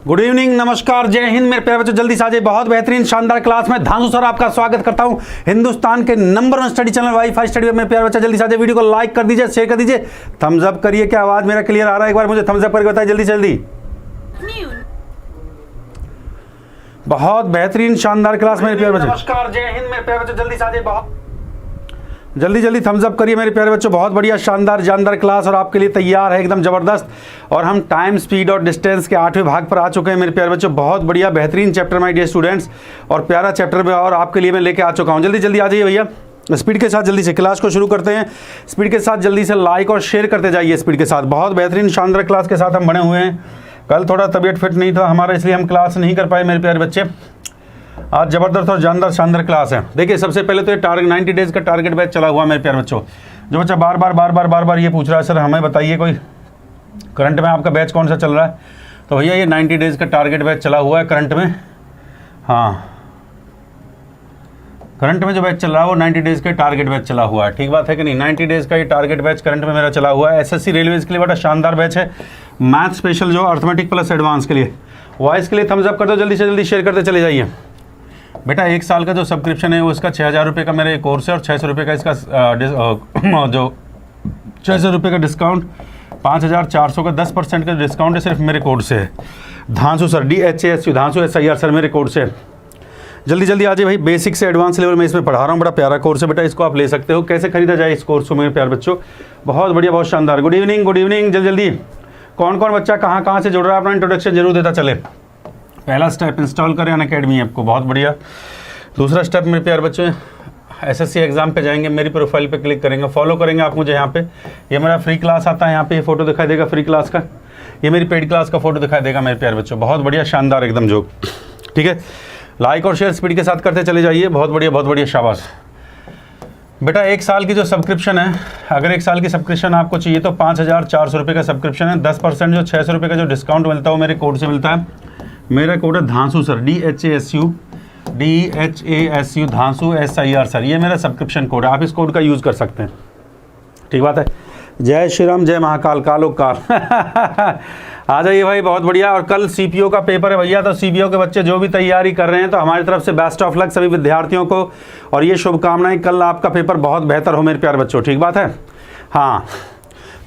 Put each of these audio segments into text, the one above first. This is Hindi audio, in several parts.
गुड इवनिंग, नमस्कार, जय हिंद मेरे प्यारे बच्चों। जल्दी से आ जाइए, बहुत बेहतरीन शानदार क्लास में धांसू सर आपका स्वागत करता हूं हिंदुस्तान के number 1 study channel wifi study में। मेरे प्यारे बच्चा जल्दी से आ जाइए, वीडियो को लाइक कर दीजिए, शेयर कर दीजिए, थम्स अप करिए। क्या आवाज मेरा क्लियर आ रहा है? एक बार मुझे थम्स अप करके बताइए जल्दी से जल्दी। बहुत बेहतरीन शानदार क्लास मेरे प्यारे बच्चों। नमस्कार, जय हिंद मेरे प्यारे बच्चों। जल्दी से आ जाइए, बहुत जल्दी जल्दी थम्स अप करिए मेरे प्यारे बच्चों। बहुत बढ़िया शानदार जानदार क्लास और आपके लिए तैयार है एकदम ज़बरदस्त। और हम टाइम, स्पीड और डिस्टेंस के 8वें भाग पर आ चुके हैं मेरे प्यारे बच्चों। बहुत बढ़िया बेहतरीन चैप्टर माय डियर स्टूडेंट्स, और प्यारा चैप्टर में और आपके लिए मैं लेके आ चुका हूँ। जल्दी जल्दी आ जाइए भैया, स्पीड के साथ जल्दी से क्लास को शुरू करते हैं। स्पीड के साथ जल्दी से लाइक और शेयर करते जाइए स्पीड के साथ। बहुत बेहतरीन शानदार क्लास के साथ हम बने हुए हैं। कल थोड़ा तबीयत फिट नहीं था हमारा, इसलिए हम क्लास नहीं कर पाए मेरे प्यारे बच्चे। आज जबरदस्त और जानदार शानदार क्लास है। देखिए, सबसे पहले तो ये 90 डेज का टारगेट बैच चला हुआ मेरे प्यारे बच्चों। जो बच्चा बार बार ये पूछ रहा है, सर हमें बताइए कोई करंट में आपका बैच कौन सा चल रहा है, तो भैया ये 90 डेज का टारगेट बैच चला हुआ है करंट में। हाँ, करंट में जो बैच चल रहा है वो 90 डेज का टारगेट बैच चला हुआ है। ठीक बात है कि नहीं? 90 डेज का ये टारगेट बैच करंट में मेरा चला हुआ है। एसएससी रेलवेज के लिए बड़ा शानदार बैच है। मैथ स्पेशल जो अर्थमेटिक प्लस एडवांस के लिए, वॉइस के लिए थम्स अप कर दो, जल्दी से जल्दी शेयर करते चले जाइए बेटा। 1 साल का जो सब्सक्रिप्शन है वो इसका 6000 रुपये का मेरा एक कोर्स है, और 600 रुपये का इसका जो 600 रुपये का डिस्काउंट, 5400 का 10% का डिस्काउंट है सिर्फ मेरे कोड से है। धांसू सर, DHASU धांसू SIR सर मेरे कोड से है। जल्दी जल्दी आ जाइए भाई। बेसिक से एडवांस लेवल में इसमें पढ़ा रहा हूँ। बड़ा प्यारा कोर्स है बेटा, इसको आप ले सकते हो। कैसे खरीदा जाए इस कोर्स को मेरे प्यारे बच्चों? बहुत बढ़िया, बहुत शानदार। Good evening, good evening. जल्दी जल्दी कौन कौन बच्चा कहाँ से जुड़ रहा है, अपना इंट्रोडक्शन जरूर देता चले। पहला स्टेप इंस्टॉल करें अनअकैडमी ऐप को, बहुत बढ़िया। दूसरा स्टेप मेरे प्यारे बच्चों, एसएससी एग्जाम पे जाएंगे, मेरी प्रोफाइल पे क्लिक करेंगे, फॉलो करेंगे आप मुझे। यहाँ पे ये मेरा फ्री क्लास आता है, यहाँ पे ये फोटो दिखाई देगा फ्री क्लास का, ये मेरी पेड क्लास का फोटो दिखाई देगा मेरे प्यारे बच्चों। बहुत बढ़िया शानदार एकदम जो, ठीक है। लाइक और शेयर स्पीड के साथ करते चले जाइए। बहुत बढ़िया, शाबाश बेटा। 1 साल की जो सब्सक्रिप्शन है, अगर 1 साल की सब्सक्रिप्शन आपको चाहिए तो 5400 रुपये का सब्सक्रिप्शन है। 10% जो 600 रुपये का जो डिस्काउंट मिलता है वो मेरे कोड से मिलता है। मेरा कोड है धांसू सर, DHASU धांसू SIR सर, ये मेरा सब्सक्रिप्शन कोड है। आप इस कोड का यूज़ कर सकते हैं, ठीक बात है। जय श्री राम, जय महाकाल, कालो काल। आ जाइए भाई, बहुत बढ़िया। और कल CPO का पेपर है भैया, तो CPO के बच्चे जो भी तैयारी कर रहे हैं तो हमारी तरफ से बेस्ट ऑफ लक सभी विद्यार्थियों को, और ये शुभकामनाएं। कल आपका पेपर बहुत बेहतर हो मेरे प्यारे बच्चों, ठीक बात है। हाँ,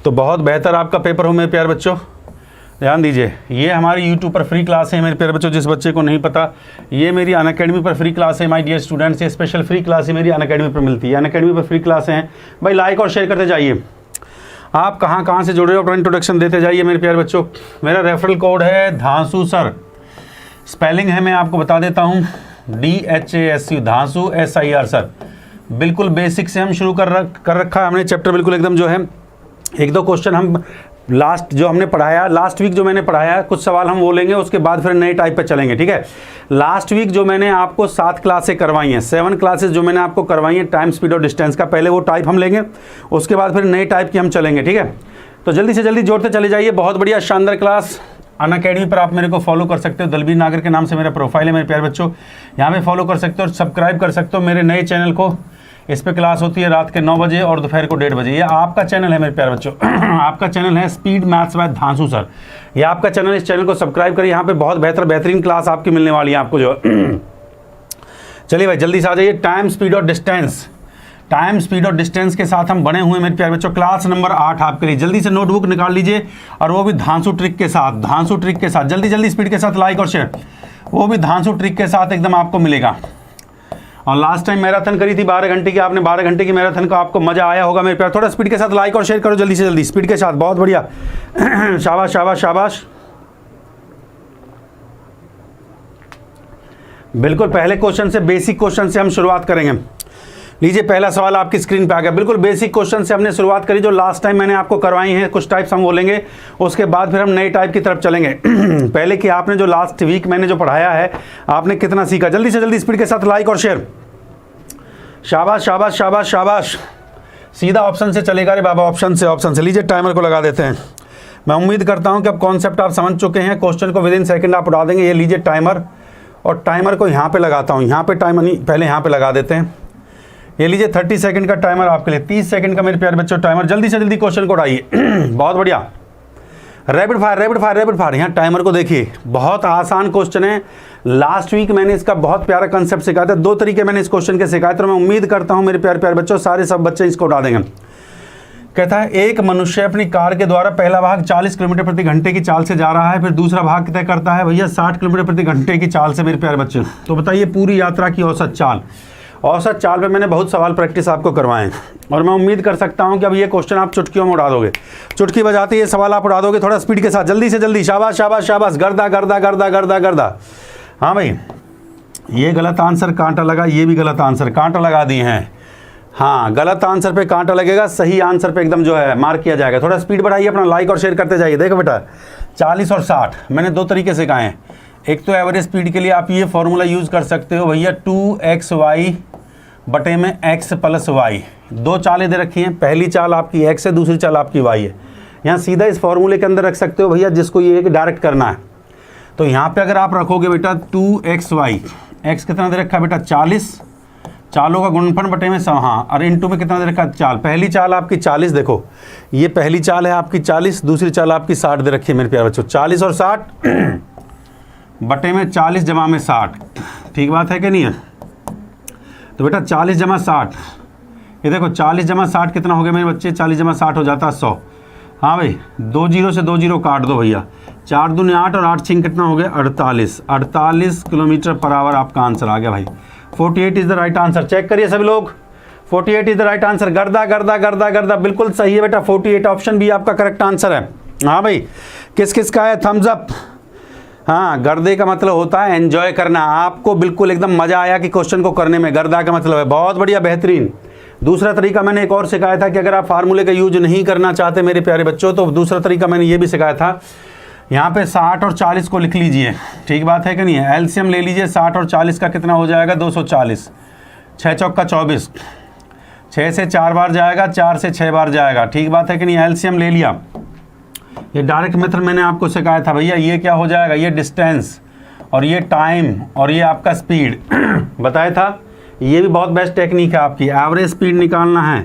तो बहुत बेहतर आपका पेपर हो मेरे प्यारे बच्चों, ध्यान दीजिए। ये हमारी YouTube पर फ्री क्लास है मेरे प्यारे बच्चों। जिस बच्चे को नहीं पता, ये मेरी अनअकैडमी पर फ्री क्लास है माय डियर स्टूडेंट्स। ये स्पेशल फ्री क्लास ही मेरी अनअकैडमी पर मिलती है। अनअकैडमी पर फ्री क्लास हैं भाई। लाइक और शेयर करते जाइए। आप कहाँ से जुड़ रहे हो, अपना इंट्रोडक्शन देते जाइए मेरे प्यारे बच्चों। मेरा रेफरल कोड है धांसू सर। स्पेलिंग है, मैं आपको बता देता हूँ, DHASU धांसू SIR सर। बिल्कुल बेसिक से हम शुरू कर रखा है हमने चैप्टर, बिल्कुल एकदम जो है। 1-2 क्वेश्चन हम लास्ट जो हमने पढ़ाया, लास्ट वीक जो मैंने पढ़ाया, कुछ सवाल हम वो लेंगे, उसके बाद फिर नए टाइप पे चलेंगे, ठीक है। लास्ट वीक जो मैंने आपको 7 क्लासें करवाई हैं, 7 क्लासेस जो मैंने आपको करवाई हैं टाइम, स्पीड और डिस्टेंस का, पहले वो टाइप हम लेंगे, उसके बाद फिर नए टाइप की हम चलेंगे, ठीक है। तो जल्दी से जल्दी जोड़ते चले जाइए। बहुत बढ़िया शानदार क्लास। अनअकैडमी पर आप मेरे को फॉलो कर सकते हो, दलबीर नागर के नाम से मेरा प्रोफाइल है मेरे प्यारे बच्चों। यहाँ पे फॉलो कर सकते हो और सब्सक्राइब कर सकते हो मेरे नए चैनल को। इस पे क्लास होती है रात के 9 बजे और दोपहर को 1:30 बजे। ये आपका चैनल है मेरे प्यारे बच्चों। आपका चैनल है speed maths by Dhansu sir. ये आपका चैनल, इस चैनल को सब्सक्राइब करिए। यहाँ पे बहुत बेहतरीन क्लास आपकी मिलने वाली है आपको जो। चलिए भाई, जल्दी से आ जाइए। टाइम, स्पीड और डिस्टेंस, टाइम, स्पीड और डिस्टेंस के साथ हम बने हुए मेरे प्यारे बच्चों। क्लास नंबर 8 आपके लिए। जल्दी से नोटबुक निकाल लीजिए, और वो भी धांसू ट्रिक के साथ, धांसू ट्रिक के साथ। जल्दी जल्दी स्पीड के साथ लाइक और शेयर, वो भी धांसू ट्रिक के साथ एकदम आपको मिलेगा। और लास्ट टाइम मैराथन करी थी 12 घंटे की, आपने 12 घंटे की मैराथन का आपको मजा आया होगा मेरे प्यार। थोड़ा स्पीड के साथ लाइक और शेयर करो, जल्दी से जल्दी स्पीड के साथ। बहुत बढ़िया, शाबाश शाबाश शाबाश। बिल्कुल पहले क्वेश्चन से, बेसिक क्वेश्चन से हम शुरुआत करेंगे। लीजिए, पहला सवाल आपकी स्क्रीन पे आ गया। बिल्कुल बेसिक क्वेश्चन से हमने शुरुआत करी, जो लास्ट टाइम मैंने आपको करवाई हैं। कुछ टाइप्स हम बोलेंगे, उसके बाद फिर हम नए टाइप की तरफ चलेंगे। पहले कि आपने जो लास्ट वीक मैंने जो पढ़ाया है, आपने कितना सीखा। जल्दी से जल्दी स्पीड के साथ लाइक और शेयर। शाबाश शाबाश शाबाश शाबाश। सीधा ऑप्शन से चलेगा रे बाबा, ऑप्शन से। लीजिए, टाइमर को लगा देते हैं। मैं उम्मीद करता हूँ कि अब कॉन्सेप्ट आप समझ चुके हैं। क्वेश्चन को विदिन सेकेंड आप उड़ा देंगे। ये लीजिए टाइमर, और टाइमर को यहाँ पे लगाता हूँ। यहाँ पे टाइमर नहीं, पहले यहाँ पे लगा देते हैं। ये लीजिए 30 सेकंड का टाइमर आपके लिए, 30 सेकंड का मेरे प्यारे बच्चों टाइमर। जल्दी से जल्दी क्वेश्चन को उड़ाइए। बहुत बढ़िया। Rapid fire rapid fire rapid fire. यहाँ टाइमर को देखिए, बहुत आसान क्वेश्चन है। लास्ट वीक मैंने इसका बहुत प्यारा कंसेप्ट सिखाया था, 2 तरीके मैंने इस क्वेश्चन के सिखाए थे। मैं उम्मीद करता हूँ मेरे प्यारे प्यारे बच्चों सारे सब बच्चे इसको उड़ा देंगे। कहता है एक मनुष्य अपनी कार के द्वारा पहला भाग 40 किलोमीटर प्रति घंटे की चाल से जा रहा है, फिर दूसरा भाग तय करता है भैया 60 किलोमीटर प्रति घंटे की चाल से। मेरे प्यारे बच्चे तो बताइए पूरी यात्रा की औसत चाल पे मैंने बहुत सवाल प्रैक्टिस आपको करवाए हैं और मैं उम्मीद कर सकता हूं कि अब ये क्वेश्चन आप चुटकियों में उड़ा दोगे। चुटकी बजाते ये सवाल आप उड़ा दोगे थोड़ा स्पीड के साथ, जल्दी से जल्दी। शाबाश शाबाश शाबाश, गर्दा गर्दा गर्दा गर्दा गर्दा। हाँ भाई, ये गलत आंसर, कांटा लगा। ये भी गलत आंसर, कांटा लगा दिए हैं। हाँ, गलत आंसर पे कांटा लगेगा, सही आंसर पे एकदम जो है मार्क किया जाएगा। थोड़ा स्पीड बढ़ाइए, अपना लाइक और शेयर करते जाइए। देखो बेटा 40 और 60 मैंने 2 तरीके से कहे हैं। एक तो एवरेज स्पीड के लिए आप ये फॉर्मूला यूज़ कर सकते हो भैया 2xy बटे में x प्लस y। 2 चालें दे रखी हैं, पहली चाल आपकी x है, दूसरी चाल आपकी y है। यहाँ सीधा इस फॉर्मूले के अंदर रख सकते हो भैया, जिसको ये डायरेक्ट करना है। तो यहाँ पे अगर आप रखोगे बेटा 2xy, x कितना दे रखा है बेटा 40, चालों का गुणनफल बटे में हाँ, और इनटू में कितना दे रखा है चाल। पहली चाल आपकी 40, देखो ये पहली चाल है आपकी 40, दूसरी चाल आपकी 60 दे रखी है मेरे प्यारे बच्चों। 40 और 60 बटे में 40 जमा में 60, ठीक बात है कि नहीं है? तो बेटा 40 जमा 60, ये देखो 40 जमा 60 कितना हो गया मेरे बच्चे? 40 जमा 60 हो जाता है 100। हाँ भाई, 2 जीरो से 2 जीरो काट दो भैया, 4 दूनी 8 और 8 छिंग कितना हो गया? 48 किलोमीटर पर आवर आपका आंसर आ गया भाई। 48 is the right answer. Check करिए सभी लोग, 48 इज द राइट आंसर। गर्दा गर्दा गर्दा गर्दा, बिल्कुल सही है बेटा। 48 ऑप्शन भी आपका करेक्ट आंसर है। हाँ भाई, किस किस का है थम्स अप? हाँ, गर्दे का मतलब होता है एंजॉय करना। आपको बिल्कुल एकदम मज़ा आया कि क्वेश्चन को करने में, गर्दा का मतलब है बहुत बढ़िया, बेहतरीन। दूसरा तरीका मैंने एक और सिखाया था कि अगर आप फार्मूले का यूज नहीं करना चाहते मेरे प्यारे बच्चों, तो दूसरा तरीका मैंने ये भी सिखाया था, यहाँ पे 60 और 40 को लिख लीजिए, ठीक बात है कि नहीं है? एलसीएम ले लीजिए, 60 और 40 का कितना हो जाएगा? 240। 6 चौका 24, 6 से 4 बार जाएगा, 4 से 6 बार जाएगा, ठीक बात है कि नहीं? एलसीएम ले लिया। ये डायरेक्ट मेथड मैंने आपको सिखाया था भैया, ये क्या हो जाएगा? ये डिस्टेंस और ये टाइम और ये आपका स्पीड बताया था। ये भी बहुत बेस्ट टेक्निक है आपकी। एवरेज स्पीड निकालना है,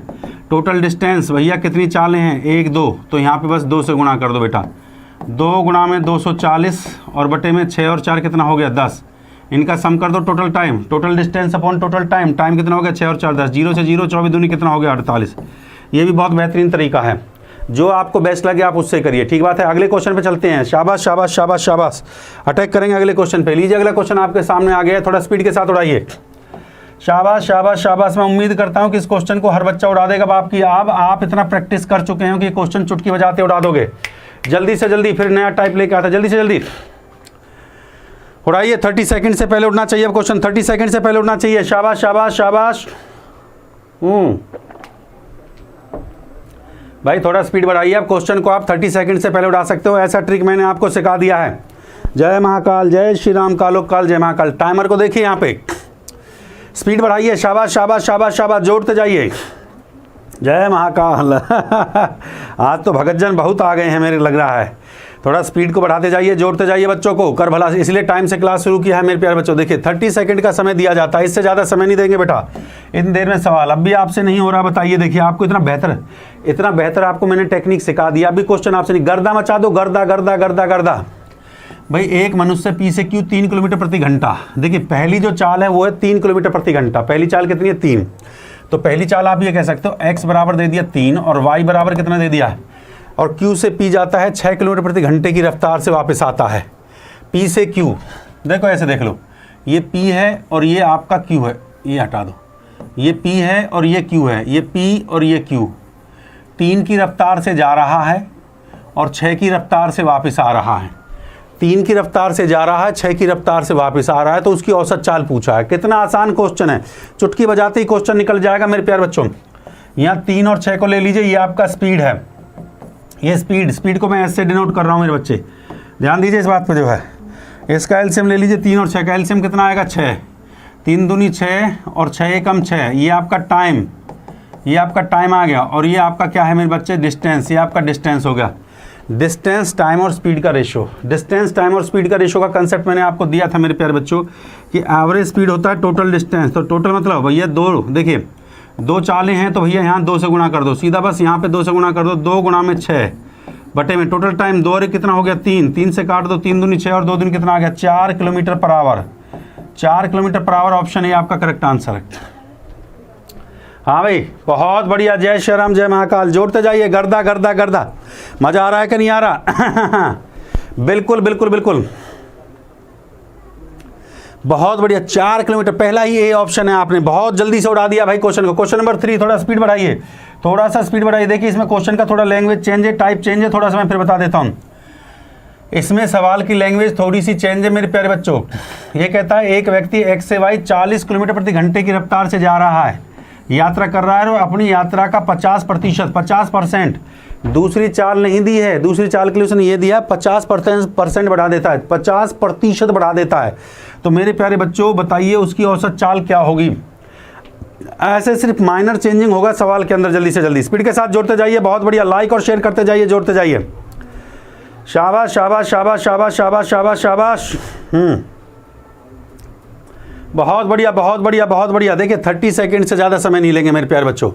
टोटल डिस्टेंस भैया कितनी चालें हैं? 1 2, तो यहाँ पे बस 2 से गुणा कर दो बेटा। 2 गुणा में 240 और बटे में 6 और 4 कितना हो गया? 10। इनका सम कर दो, total time, total distance upon total time. Time कितना हो गया? 6 और 4 10। 0 से 0, 24 दूनी कितना हो गया? 48। ये भी बहुत बेहतरीन तरीका है, जो आपको बेस्ट लगे आप उससे करिए, ठीक बात है? अगले क्वेश्चन पे चलते हैं। शाबाश शाबाश शाबाश शाबाश, अटैक करेंगे अगले क्वेश्चन पे। लीजिए अगला क्वेश्चन आपके सामने आ गया, थोड़ा स्पीड के साथ उड़ाइए। शाबाश शाबाश शाबाश। मैं उम्मीद करता हूं कि इस क्वेश्चन को हर बच्चा उड़ा देगा। आपकी आप इतना प्रैक्टिस कर चुके हैं कि क्वेश्चन चुटकी बजाते उड़ा दोगे। जल्दी से जल्दी, फिर नया टाइप लेके आता, जल्दी से जल्दी उड़ाइए। 30 सेकंड से पहले उड़ना चाहिए क्वेश्चन, 30 सेकंड से पहले उड़ना चाहिए। शाबाश शाबाश शाबाश। भाई थोड़ा स्पीड बढ़ाइए। आप क्वेश्चन को आप 30 सेकंड से पहले उड़ा सकते हो, ऐसा ट्रिक मैंने आपको सिखा दिया है। जय महाकाल, जय श्री राम, कालो काल, जय महाकाल। टाइमर को देखिए, यहाँ पे स्पीड बढ़ाइए। शाबाश शाबाश शाबाश शाबाश, जोड़ते जाइए। जय महाकाल। आज तो भगतजन बहुत आ गए हैं मेरे लग रहा है। थोड़ा स्पीड को बढ़ाते जाइए, जोड़ते जाइए बच्चों को, कर भला। इसलिए टाइम से क्लास शुरू किया है मेरे प्यारे बच्चों। देखिए 30 सेकंड का समय दिया जाता है, इससे ज़्यादा समय नहीं देंगे बेटा। इतनी देर में सवाल अब भी आपसे नहीं हो रहा, बताइए। देखिए आपको इतना बेहतर आपको मैंने टेक्निक सिखा दिया। अभी क्वेश्चन आपसे नहीं, गर्दा मचा दो, गर्दा गर्दा गर्दा गर्दा। भाई एक मनुष्य पी से क्यू 3 किलोमीटर प्रति घंटा। देखिए पहली जो चाल है वो है 3 किलोमीटर प्रति घंटा। पहली चाल कितनी है? 3। तो पहली चाल आप ये कह सकते हो, x बराबर दे दिया 3 और y बराबर कितना दे दिया है, और q से p जाता है 6 किलोमीटर प्रति घंटे की रफ्तार से वापस आता है। p से q, देखो ऐसे देख लो, ये p है और ये आपका q है, ये हटा दो। ये p है और ये q है, ये p और ये q। 3 की रफ्तार से जा रहा है और 6 की रफ्तार से वापस आ रहा है। 3 की रफ्तार से जा रहा है, 6 की रफ्तार से वापस आ रहा है, तो उसकी औसत चाल पूछा है। कितना आसान क्वेश्चन है, चुटकी बजाते ही क्वेश्चन निकल जाएगा मेरे प्यारे बच्चों। यहाँ 3 और 6 को ले लीजिए, ये आपका स्पीड है। ये स्पीड को मैं ऐसे डिनोट कर रहा हूँ मेरे बच्चे, ध्यान दीजिए इस बात पे। जो है इसका एलसीएम ले लीजिए, 3 और 6 का एलसीएम कितना आएगा? 6। 3 दूनी 6 और 6 एकम 6। ये आपका टाइम आ गया। और ये आपका क्या है मेरे बच्चे? डिस्टेंस। ये आपका डिस्टेंस हो गया। डिस्टेंस, टाइम और स्पीड का रेशो। डिस्टेंस, टाइम और स्पीड का रेशो का कंसेप्ट मैंने आपको दिया था मेरे प्यारे बच्चों कि एवरेज स्पीड होता है टोटल डिस्टेंस। तो टोटल मतलब भैया 2, देखिए 2 चालें हैं तो भैया यहाँ 2 से गुणा कर दो सीधा, बस यहाँ पे 2 से गुणा कर दो। 2 गुणा में 6, बटे में टोटल टाइम 2 और कितना हो गया 3, 3 से काट दो, 3 दूनी 6 और 2 दूनी कितना आ गया 4 kilometre per hour. 4 kilometre per hour option है आपका करेक्ट आंसर है। हाँ भाई बहुत बढ़िया, जय श्री राम जय महाकाल, जोड़ते जाइए, गर्दा गर्दा गर्दा। मजा आ रहा है कि नहीं आ रहा? बिल्कुल बिल्कुल बिल्कुल, बहुत बढ़िया। 4 किलोमीटर पहला ही ए ऑप्शन है, आपने बहुत जल्दी से उड़ा दिया भाई क्वेश्चन को। क्वेश्चन नंबर 3, थोड़ा स्पीड बढ़ाइए, थोड़ा सा स्पीड बढ़ाइए। देखिए इसमें क्वेश्चन का थोड़ा लैंग्वेज चेंज है, टाइप चेंज है, थोड़ा सा मैं फिर बता देता हूँ। इसमें सवाल की लैंग्वेज थोड़ी सी चेंज है मेरे प्यारे बच्चों। ये कहता है एक व्यक्ति एक्स से वाई 40 किलोमीटर प्रति घंटे की रफ्तार से जा रहा है, यात्रा कर रहा है और अपनी यात्रा का 50% दूसरी चाल नहीं दी है, दूसरी चाल के लिए उसने ये दिया 50% बढ़ा देता है, 50% बढ़ा देता है। तो मेरे प्यारे बच्चों बताइए उसकी औसत चाल क्या होगी। ऐसे सिर्फ माइनर चेंजिंग होगा सवाल के अंदर। जल्दी से जल्दी स्पीड के साथ जोड़ते जाइए, बहुत बढ़िया, लाइक और शेयर करते जाइए, जोड़ते जाइए। शाबाश शाबाश शाबाश शाबाश शाबाश शाबाश शाबाश। बहुत बढ़िया बहुत बढ़िया बहुत बढ़िया। देखिए 30 सेकंड से ज़्यादा समय नहीं लेंगे मेरे प्यारे बच्चों।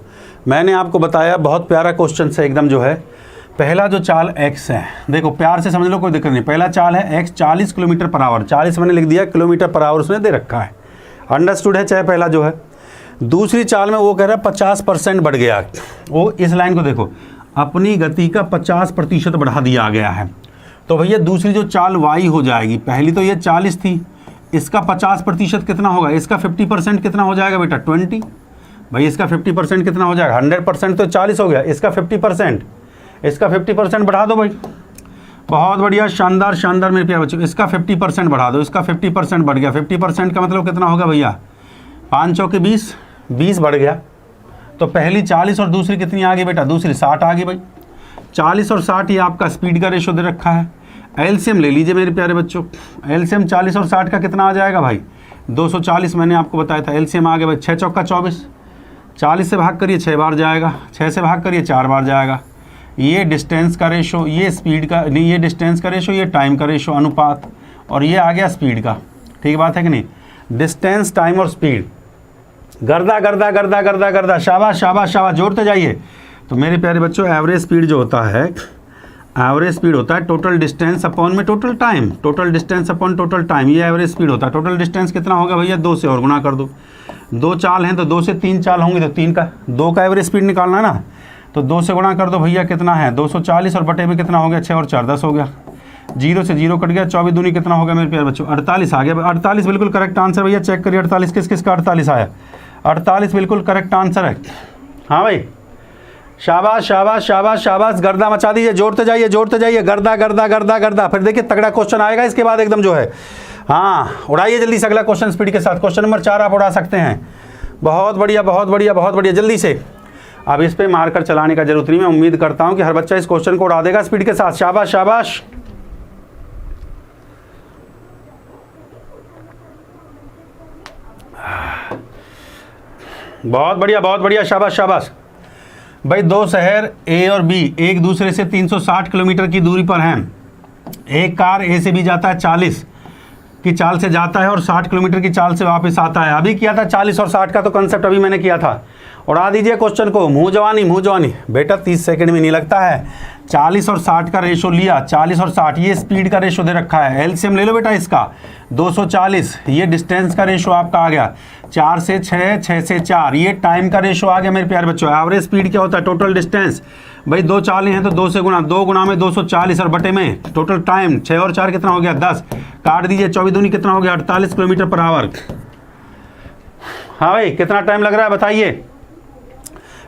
मैंने आपको बताया बहुत प्यारा क्वेश्चन से एकदम जो है। पहला जो चाल x है, देखो प्यार से समझ लो, कोई दिक्कत नहीं। पहला चाल है x 40 किलोमीटर पर आवर, 40 मैंने लिख दिया, किलोमीटर पर आवर उसने दे रखा है, अंडरस्टूड है चाहे पहला जो है। दूसरी चाल में वो कह रहा है 50% बढ़ गया। वो इस लाइन को देखो, अपनी गति का 50% बढ़ा दिया गया है। तो भैया दूसरी जो चाल y हो जाएगी, पहली तो ये 40 थी, इसका 50% कितना होगा, इसका 50% कितना हो जाएगा बेटा 20। भाई इसका 50% कितना हो जाएगा, 100% तो 40 हो गया, इसका 50%, इसका 50% बढ़ा दो भाई। बहुत बढ़िया, शानदार शानदार मेरे प्यारे बच्चों। इसका 50% बढ़ा दो, इसका 50% बढ़ गया। 50% का मतलब कितना होगा भैया, 5 चौके 20, 20 बढ़ गया। तो पहली 40 और दूसरी कितनी आ गई बेटा, दूसरी 60 आ गई भाई। 40 और 60 ये आपका स्पीड का रेशो दे रखा है। एलसीएम ले लीजिए मेरे प्यारे बच्चों। एलसीएम 40 और 60 का कितना आ जाएगा भाई, 240 मैंने आपको बताया था। एलसीएम आ गया भाई 6 चौका 24, 40 से भाग करिए 6 बार जाएगा, 6 से भाग करिए 4 बार जाएगा। ये डिस्टेंस का रेशो, ये स्पीड का नहीं, ये डिस्टेंस का रेशो, ये टाइम का रेशो अनुपात, और ये आ गया स्पीड का। ठीक बात है कि नहीं, डिस्टेंस टाइम और स्पीड। गर्दा गर्दा गर्दा गर्दा गर्दा, शाबाश शाबाश शाबाश, जोड़ते जाइए। तो मेरे प्यारे बच्चों एवरेज स्पीड जो होता है, एवरेज स्पीड होता है टोटल डिस्टेंस अपॉन में total time, total distance upon total time, ये एवरेज स्पीड होता है। टोटल डिस्टेंस कितना होगा भैया, 2 से और गुना कर दो। 2 चाल हैं तो 2 से 3 चाल होंगी तो 3 का 2 का एवरेज स्पीड निकालना है ना, तो 2 से गुणा कर दो भैया, कितना है 240 और बटे में कितना हो गया 6 और 4 10 हो गया। 0 से 0 कट गया, 24 दूनी कितना हो गया मेरे प्यारे बच्चों, 48 आ गया। 48 बिल्कुल करेक्ट आंसर भैया, चेक करिए 48 किस किस का 48 आया। 48 बिल्कुल करेक्ट आंसर है। हाँ भाई शाबाश शाबाश शाबाश शाबाश, गर्दा मचा दीजिए, जोड़ते जाइए जोड़ते जाइए, गर्दा गर्दा गर्दा गर्दा। फिर देखिए तगड़ा क्वेश्चन आएगा इसके बाद एकदम जो है। हाँ उड़ाइए जल्दी से अगला क्वेश्चन स्पीड के साथ। क्वेश्चन नंबर 4 आप उड़ा सकते हैं। बहुत बढ़िया बहुत बढ़िया बहुत बढ़िया, जल्दी से। अब इस पे मार्कर चलाने का जरूरत नहीं, मैं उम्मीद करता हूं कि हर बच्चा इस क्वेश्चन को उड़ा देगा स्पीड के साथ। शाबाश शाबाश। बहुत बढ़िया, शाबाश शाबाश भाई। 2 शहर ए और बी एक दूसरे से 360 किलोमीटर की दूरी पर हैं। एक कार ए से बी जाता है, 40 की चाल से जाता है और 60 किलोमीटर की चाल से वापस आता है। अभी किया था 40 और 60 का तो कंसेप्ट अभी मैंने किया था। उड़ा दीजिए क्वेश्चन को, मुँह जवानी बेटा 30 सेकंड में नहीं लगता है। 40 और 60 का रेशो लिया, 40 और 60 ये स्पीड का रेशो दे रखा है। एलसीएम ले लो बेटा इसका 240, ये डिस्टेंस का रेशो आपका आ गया 4 से 6, 6 से 4, ये टाइम का रेशो आ गया मेरे प्यारे बच्चों। एवरेज स्पीड क्या होता है, टोटल डिस्टेंस भाई 2 चालें हैं तो 2 से गुना, 2 गुना में 240 और बटे में टोटल टाइम 6 और 4 कितना हो गया 10, काट दीजिए 24 दूनी कितना हो गया 48 किलोमीटर पर आवर। हाँ भाई कितना टाइम लग रहा है बताइए,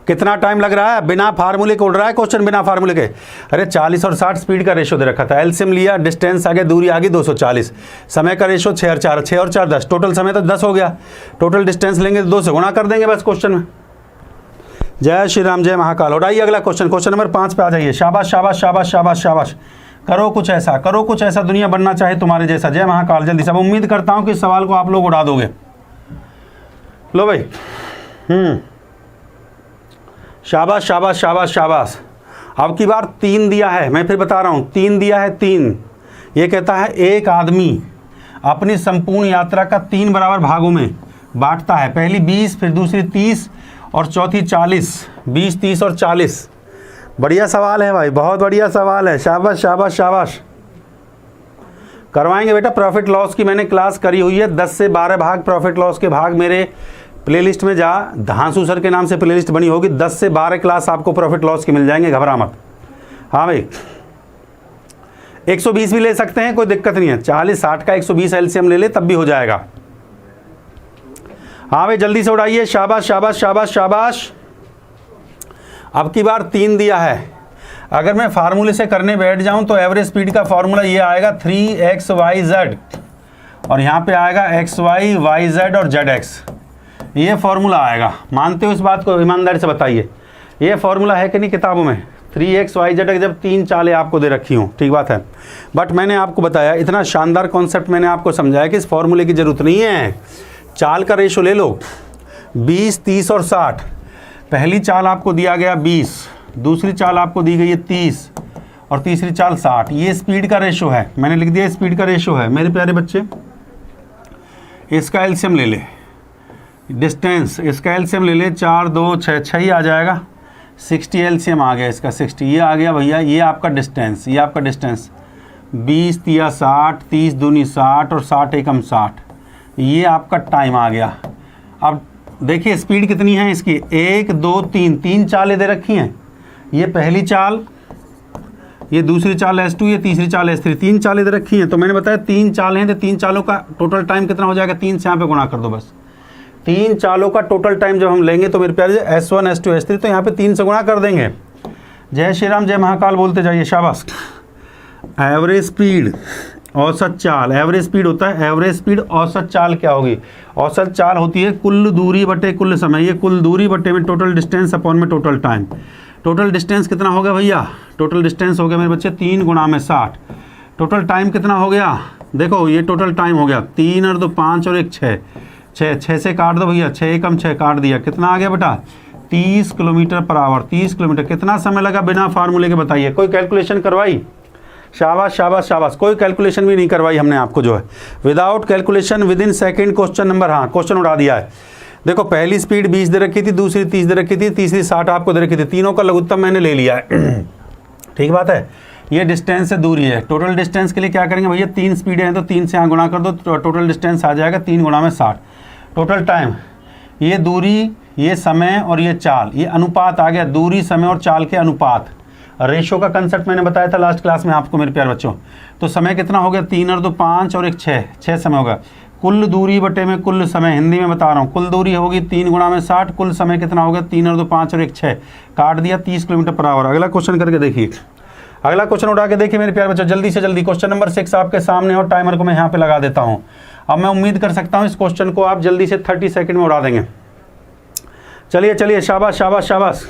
कितना टाइम लग रहा है। बिना फार्मूले के उड़ रहा है क्वेश्चन, बिना फार्मूले के। अरे 40 और 60 स्पीड का रेशो दे रखा था। एलसीएम लिया, डिस्टेंस आ गया, दूरी आ गई 240, समय का रेशो 6 और 4, 6 और 4 10, टोटल समय तो 10 हो गया। टोटल डिस्टेंस लेंगे तो 2 से गुणा कर देंगे बस क्वेश्चन में। जय श्री राम जय महाकाल। उठाइए अगला क्वेश्चन, क्वेश्चन नंबर 5 पे आ जाइए। शाबाश शाबाश शाबाश शाबाश शाबाश, करो कुछ ऐसा, करो कुछ ऐसा, दुनिया बनना चाहे तुम्हारे जैसा। जय महाकाल। जल्दी से, उम्मीद करता हूँ कि इस सवाल को आप लोग उड़ा दोगे। लो भाई शाबाश शाबाश शाबाश शाबाश। अब की बार 3 दिया है, मैं फिर बता रहा हूँ 3 दिया है। 3 ये कहता है एक आदमी अपनी संपूर्ण यात्रा का 3 बराबर भागों में बांटता है। पहली 20, फिर दूसरी 30 और चौथी 40। 20, 30 और 40 बढ़िया सवाल है भाई, बहुत बढ़िया सवाल है, शाबाश शाबाश शाबाश। करवाएंगे बेटा। प्रॉफिट लॉस की मैंने क्लास करी हुई है, 10 से 12 भाग प्रॉफिट लॉस के भाग मेरे प्लेलिस्ट में जा, धांसू सर के नाम से प्लेलिस्ट बनी होगी, 10 से 12 क्लास आपको प्रॉफिट लॉस के मिल जाएंगे, घबरा मत। हाँ भाई 120 भी ले सकते हैं, कोई दिक्कत नहीं है, 40-60 का 120 एलसीएम ले ले तब भी हो जाएगा। हाँ भाई जल्दी से उड़ाइए, शाबाश शाबाश शाबाश शाबाश। अब की बार 3 दिया है, अगर मैं फार्मूले से करने बैठ जाऊं तो एवरेज स्पीड का फार्मूला ये आएगा 3xyz और यहाँ पे आएगा xy yz और zx, ये फार्मूला आएगा। मानते हो इस बात को, ईमानदारी से बताइए, ये फार्मूला है कि नहीं किताबों में? 3xyz जब 3 चालें आपको दे रखी हूँ, ठीक बात है, बट मैंने आपको बताया, इतना शानदार कॉन्सेप्ट मैंने आपको समझाया कि इस फार्मूले की ज़रूरत नहीं है। चाल का रेशो ले लो, 20, 30 और 60। पहली चाल आपको दिया गया 20, दूसरी चाल आपको दी गई है 30 और तीसरी चाल 60। ये स्पीड का रेशो है, मैंने लिख दिया स्पीड का रेशो है। मेरे प्यारे बच्चे इसका एलसीएम ले ले, डिस्टेंस इसका एलसीएम ले ले, 4 2 6 6 ही आ जाएगा, 60 एलसीएम आ गया इसका, 60 ये आ गया भैया। ये आपका डिस्टेंस, ये आपका डिस्टेंस 20 तिया 60, 30 दूनी 60 और 60 एकम 60, ये आपका टाइम आ गया। अब देखिए स्पीड कितनी है इसकी, 1 2 3, 3 चालें दे रखी हैं, ये पहली चाल, ये दूसरी चाल S2, ये तीसरी चाल S3, 3 चालें दे रखी हैं। तो मैंने बताया 3 चालें हैं, तो 3 चालों का टोटल टाइम कितना हो जाएगा, 3 से यहाँ पे गुणा कर दो बस। 3 चालों का टोटल टाइम जब हम लेंगे तो मेरे प्यारे S1 S2 S3, तो यहाँ पे 3 से गुणा कर देंगे। जय श्री राम जय महाकाल बोलते जाइए, शाबाश। एवरेज स्पीड औसत चाल, एवरेज स्पीड होता है, एवरेज स्पीड औसत चाल क्या होगी? औसत चाल होती है कुल दूरी बटे कुल समय, ये कुल दूरी बटे में टोटल डिस्टेंस अपॉन में टोटल टाइम। टोटल डिस्टेंस कितना हो गया भैया? टोटल डिस्टेंस हो गया मेरे बच्चे 3 गुणा में 60। टोटल टाइम कितना हो गया? देखो ये टोटल टाइम हो गया 3 और 2 5 और 1 6, 6 से काट दो भैया, 6 एकम 6 काट दिया, कितना आ गया बेटा? 30 किलोमीटर पर आवर। 30 किलोमीटर कितना समय लगा बिना फार्मूले के बताइए? कोई कैलकुलेशन करवाई? शाबाश शाबाश शाबाश। कोई कैलकुलेशन भी नहीं करवाई हमने आपको, जो है without calculation with in second question number, हाँ क्वेश्चन उड़ा दिया है। देखो पहली स्पीड 20 दे रखी थी, दूसरी 30 दे रखी थी, तीसरी 60 आपको दे रखी थी, तीनों का लघुत्तम मैंने ले लिया है। ठीक बात है, ये डिस्टेंस से दूरी है। टोटल डिस्टेंस के लिए क्या करेंगे भैया? 3 स्पीडें हैं तो 3 से यहाँ गुणा कर दो, तो टोटल डिस्टेंस आ जाएगा 3 गुणा में 60। टोटल टाइम, ये दूरी, ये समय और ये चाल, ये अनुपात आ गया, दूरी समय और चाल के अनुपात। रेशो का कंसेप्ट मैंने बताया था लास्ट क्लास में आपको मेरे प्यारे बच्चों। तो समय कितना हो गया? 3 और 2 5 और 1 6 समय होगा। कुल दूरी बटे में कुल समय, हिंदी में बता रहा हूँ, कुल दूरी होगी 3 गुणा में 60, कुल समय कितना होगा? 3 और 2 5 और 1 6, काट दिया 30 किलोमीटर पर आवर। अगला क्वेश्चन करके देखिए, अगला क्वेश्चन उठा के देखिए मेरे प्यारे बच्चों, जल्दी से जल्दी। क्वेश्चन नंबर 6 आपके सामने और टाइमर को मैं यहाँ पे लगा देता हूँ। अब मैं उम्मीद कर सकता हूँ इस क्वेश्चन को आप जल्दी से 30 सेकंड में उड़ा देंगे। चलिए चलिए, शाबाश शाबाश शाबाश,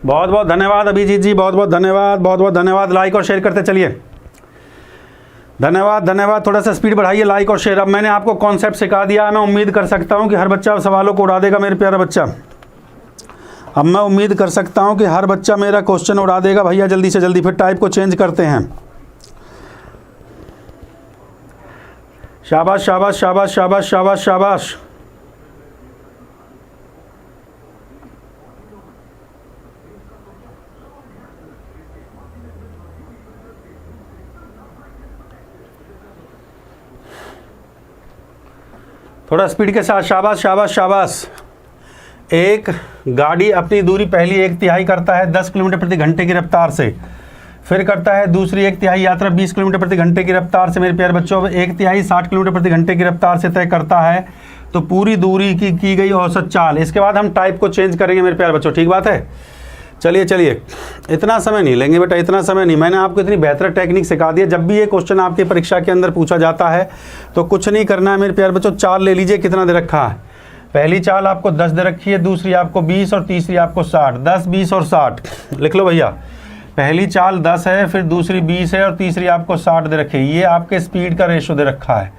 बहुत बहुत धन्यवाद अभिजीत जी, बहुत बहुत धन्यवाद, बहुत बहुत धन्यवाद। लाइक और शेयर करते चलिए, धन्यवाद धन्यवाद। थोड़ा सा स्पीड बढ़ाइए, लाइक और शेयर। अब मैंने आपको कॉन्सेप्ट सिखा दिया है, मैं उम्मीद कर सकता हूँ कि हर बच्चा सवालों को उड़ा देगा मेरे प्यारा बच्चा। अब मैं उम्मीद कर सकता हूँ कि हर बच्चा मेरा क्वेश्चन उड़ा देगा भैया, जल्दी से जल्दी। फिर टाइप को चेंज करते हैं। शाबाश शाबाश शाबाश शाबाश शाबाश शाबाश। थोड़ा स्पीड के साथ, शाबाश शाबाश शाबाश। एक गाड़ी अपनी दूरी पहली 1/3 करता है 10 किलोमीटर प्रति घंटे की रफ्तार से, फिर करता है दूसरी 1/3 यात्रा 20 किलोमीटर प्रति घंटे की रफ्तार से। मेरे प्यारे बच्चों, 1/3 60 किलोमीटर प्रति घंटे की रफ्तार से तय करता है, तो पूरी दूरी की गई औसत चाल। इसके बाद हम टाइप को चेंज करेंगे मेरे प्यारे बच्चों, ठीक बात है। चलिए चलिए, इतना समय नहीं लेंगे बेटा, इतना समय नहीं। मैंने आपको इतनी बेहतर टेक्निक सिखा दी है। जब भी ये क्वेश्चन आपकी परीक्षा के अंदर पूछा जाता है तो कुछ नहीं करना है मेरे प्यारे बच्चों, चाल ले लीजिए कितना दे रखा है। पहली चाल आपको 10 दे रखी है, दूसरी आपको 20 और तीसरी आपको 60। 10 20 और 60 लिख लो भैया। पहली चाल 10 है, फिर दूसरी 20 है और तीसरी आपको 60 दे रखी है। ये आपके स्पीड का रेशो दे रखा है।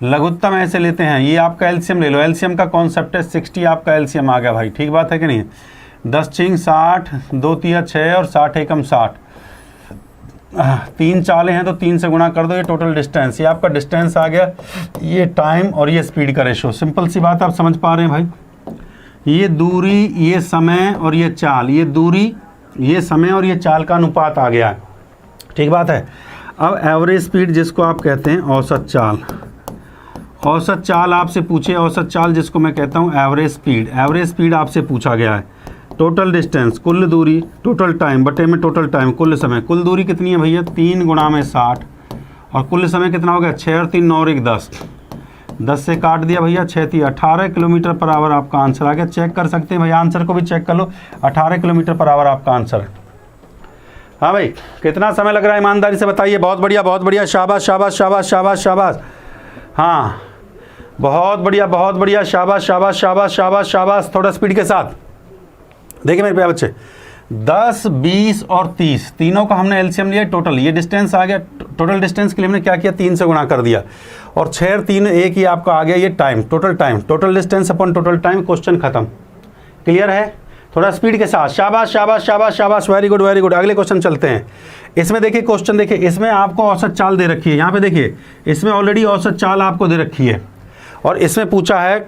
लघुत्तम ऐसे लेते हैं, ये आपका एलसीएम ले लो। एलसीएम का कॉन्सेप्ट है 60, आपका एलसीएम आ गया भाई, ठीक बात है कि नहीं। 10 छिंग 60, 2 तिया 6 और 60 एकम 60। 3 चालें हैं तो 3 से गुणा कर दो, ये टोटल डिस्टेंस, ये आपका डिस्टेंस आ गया। ये टाइम और ये स्पीड का रेशो। सिंपल सी बात, आप समझ पा रहे हैं भाई, ये दूरी, ये समय और ये चाल, ये दूरी, ये समय और ये चाल का अनुपात आ गया है। ठीक बात है। अब एवरेज स्पीड जिसको आप कहते हैं औसत चाल, औसत चाल आपसे पूछे, औसत चाल जिसको मैं कहता हूँ एवरेज स्पीड, एवरेज स्पीड आपसे पूछा गया है। टोटल डिस्टेंस, कुल दूरी, टोटल टाइम बटे में टोटल टाइम, कुल समय। कुल दूरी कितनी है भैया? 3 गुणा में 60, और कुल समय कितना हो गया? 6 और 3 9 और 1 10, 10 से काट दिया भैया, 6 3 18 किलोमीटर पर आवर आपका आंसर आ गया। चेक कर सकते हैं भैया, आंसर को भी चेक कर लो, 18 किलोमीटर पर आवर आपका आंसर है। हाँ भाई, कितना समय लग रहा है ईमानदारी से बताइए। बहुत बढ़िया, बहुत बढ़िया, शाबाश शाबाश शाबाश शाबाश शाबाश। हाँ, बहुत बढ़िया, बहुत बढ़िया, शाबाश शाबाश शाबाश शाबाश शाबाश। थोड़ा स्पीड के साथ देखिए मेरे प्यारे बच्चे, 10 20 और 30 तीनों का हमने एलसीएम लिया, टोटल ये डिस्टेंस आ गया। टोटल डिस्टेंस के लिए हमने क्या किया? 3 से गुणा कर दिया, और 6 और 3 1 ही आपका आ गया ये time, total time, total distance अपन टोटल टाइम। क्वेश्चन खत्म। क्लियर है? थोड़ा स्पीड के साथ, शाबाश शाबाश शाबाश शाबाश, वेरी गुड वेरी गुड। अगले क्वेश्चन चलते हैं। इसमें देखिए क्वेश्चन देखिए, इसमें आपको औसत चाल दे रखी है। यहाँ पे देखिए, इसमें ऑलरेडी औसत चाल आपको दे रखी है, और इसमें पूछा है,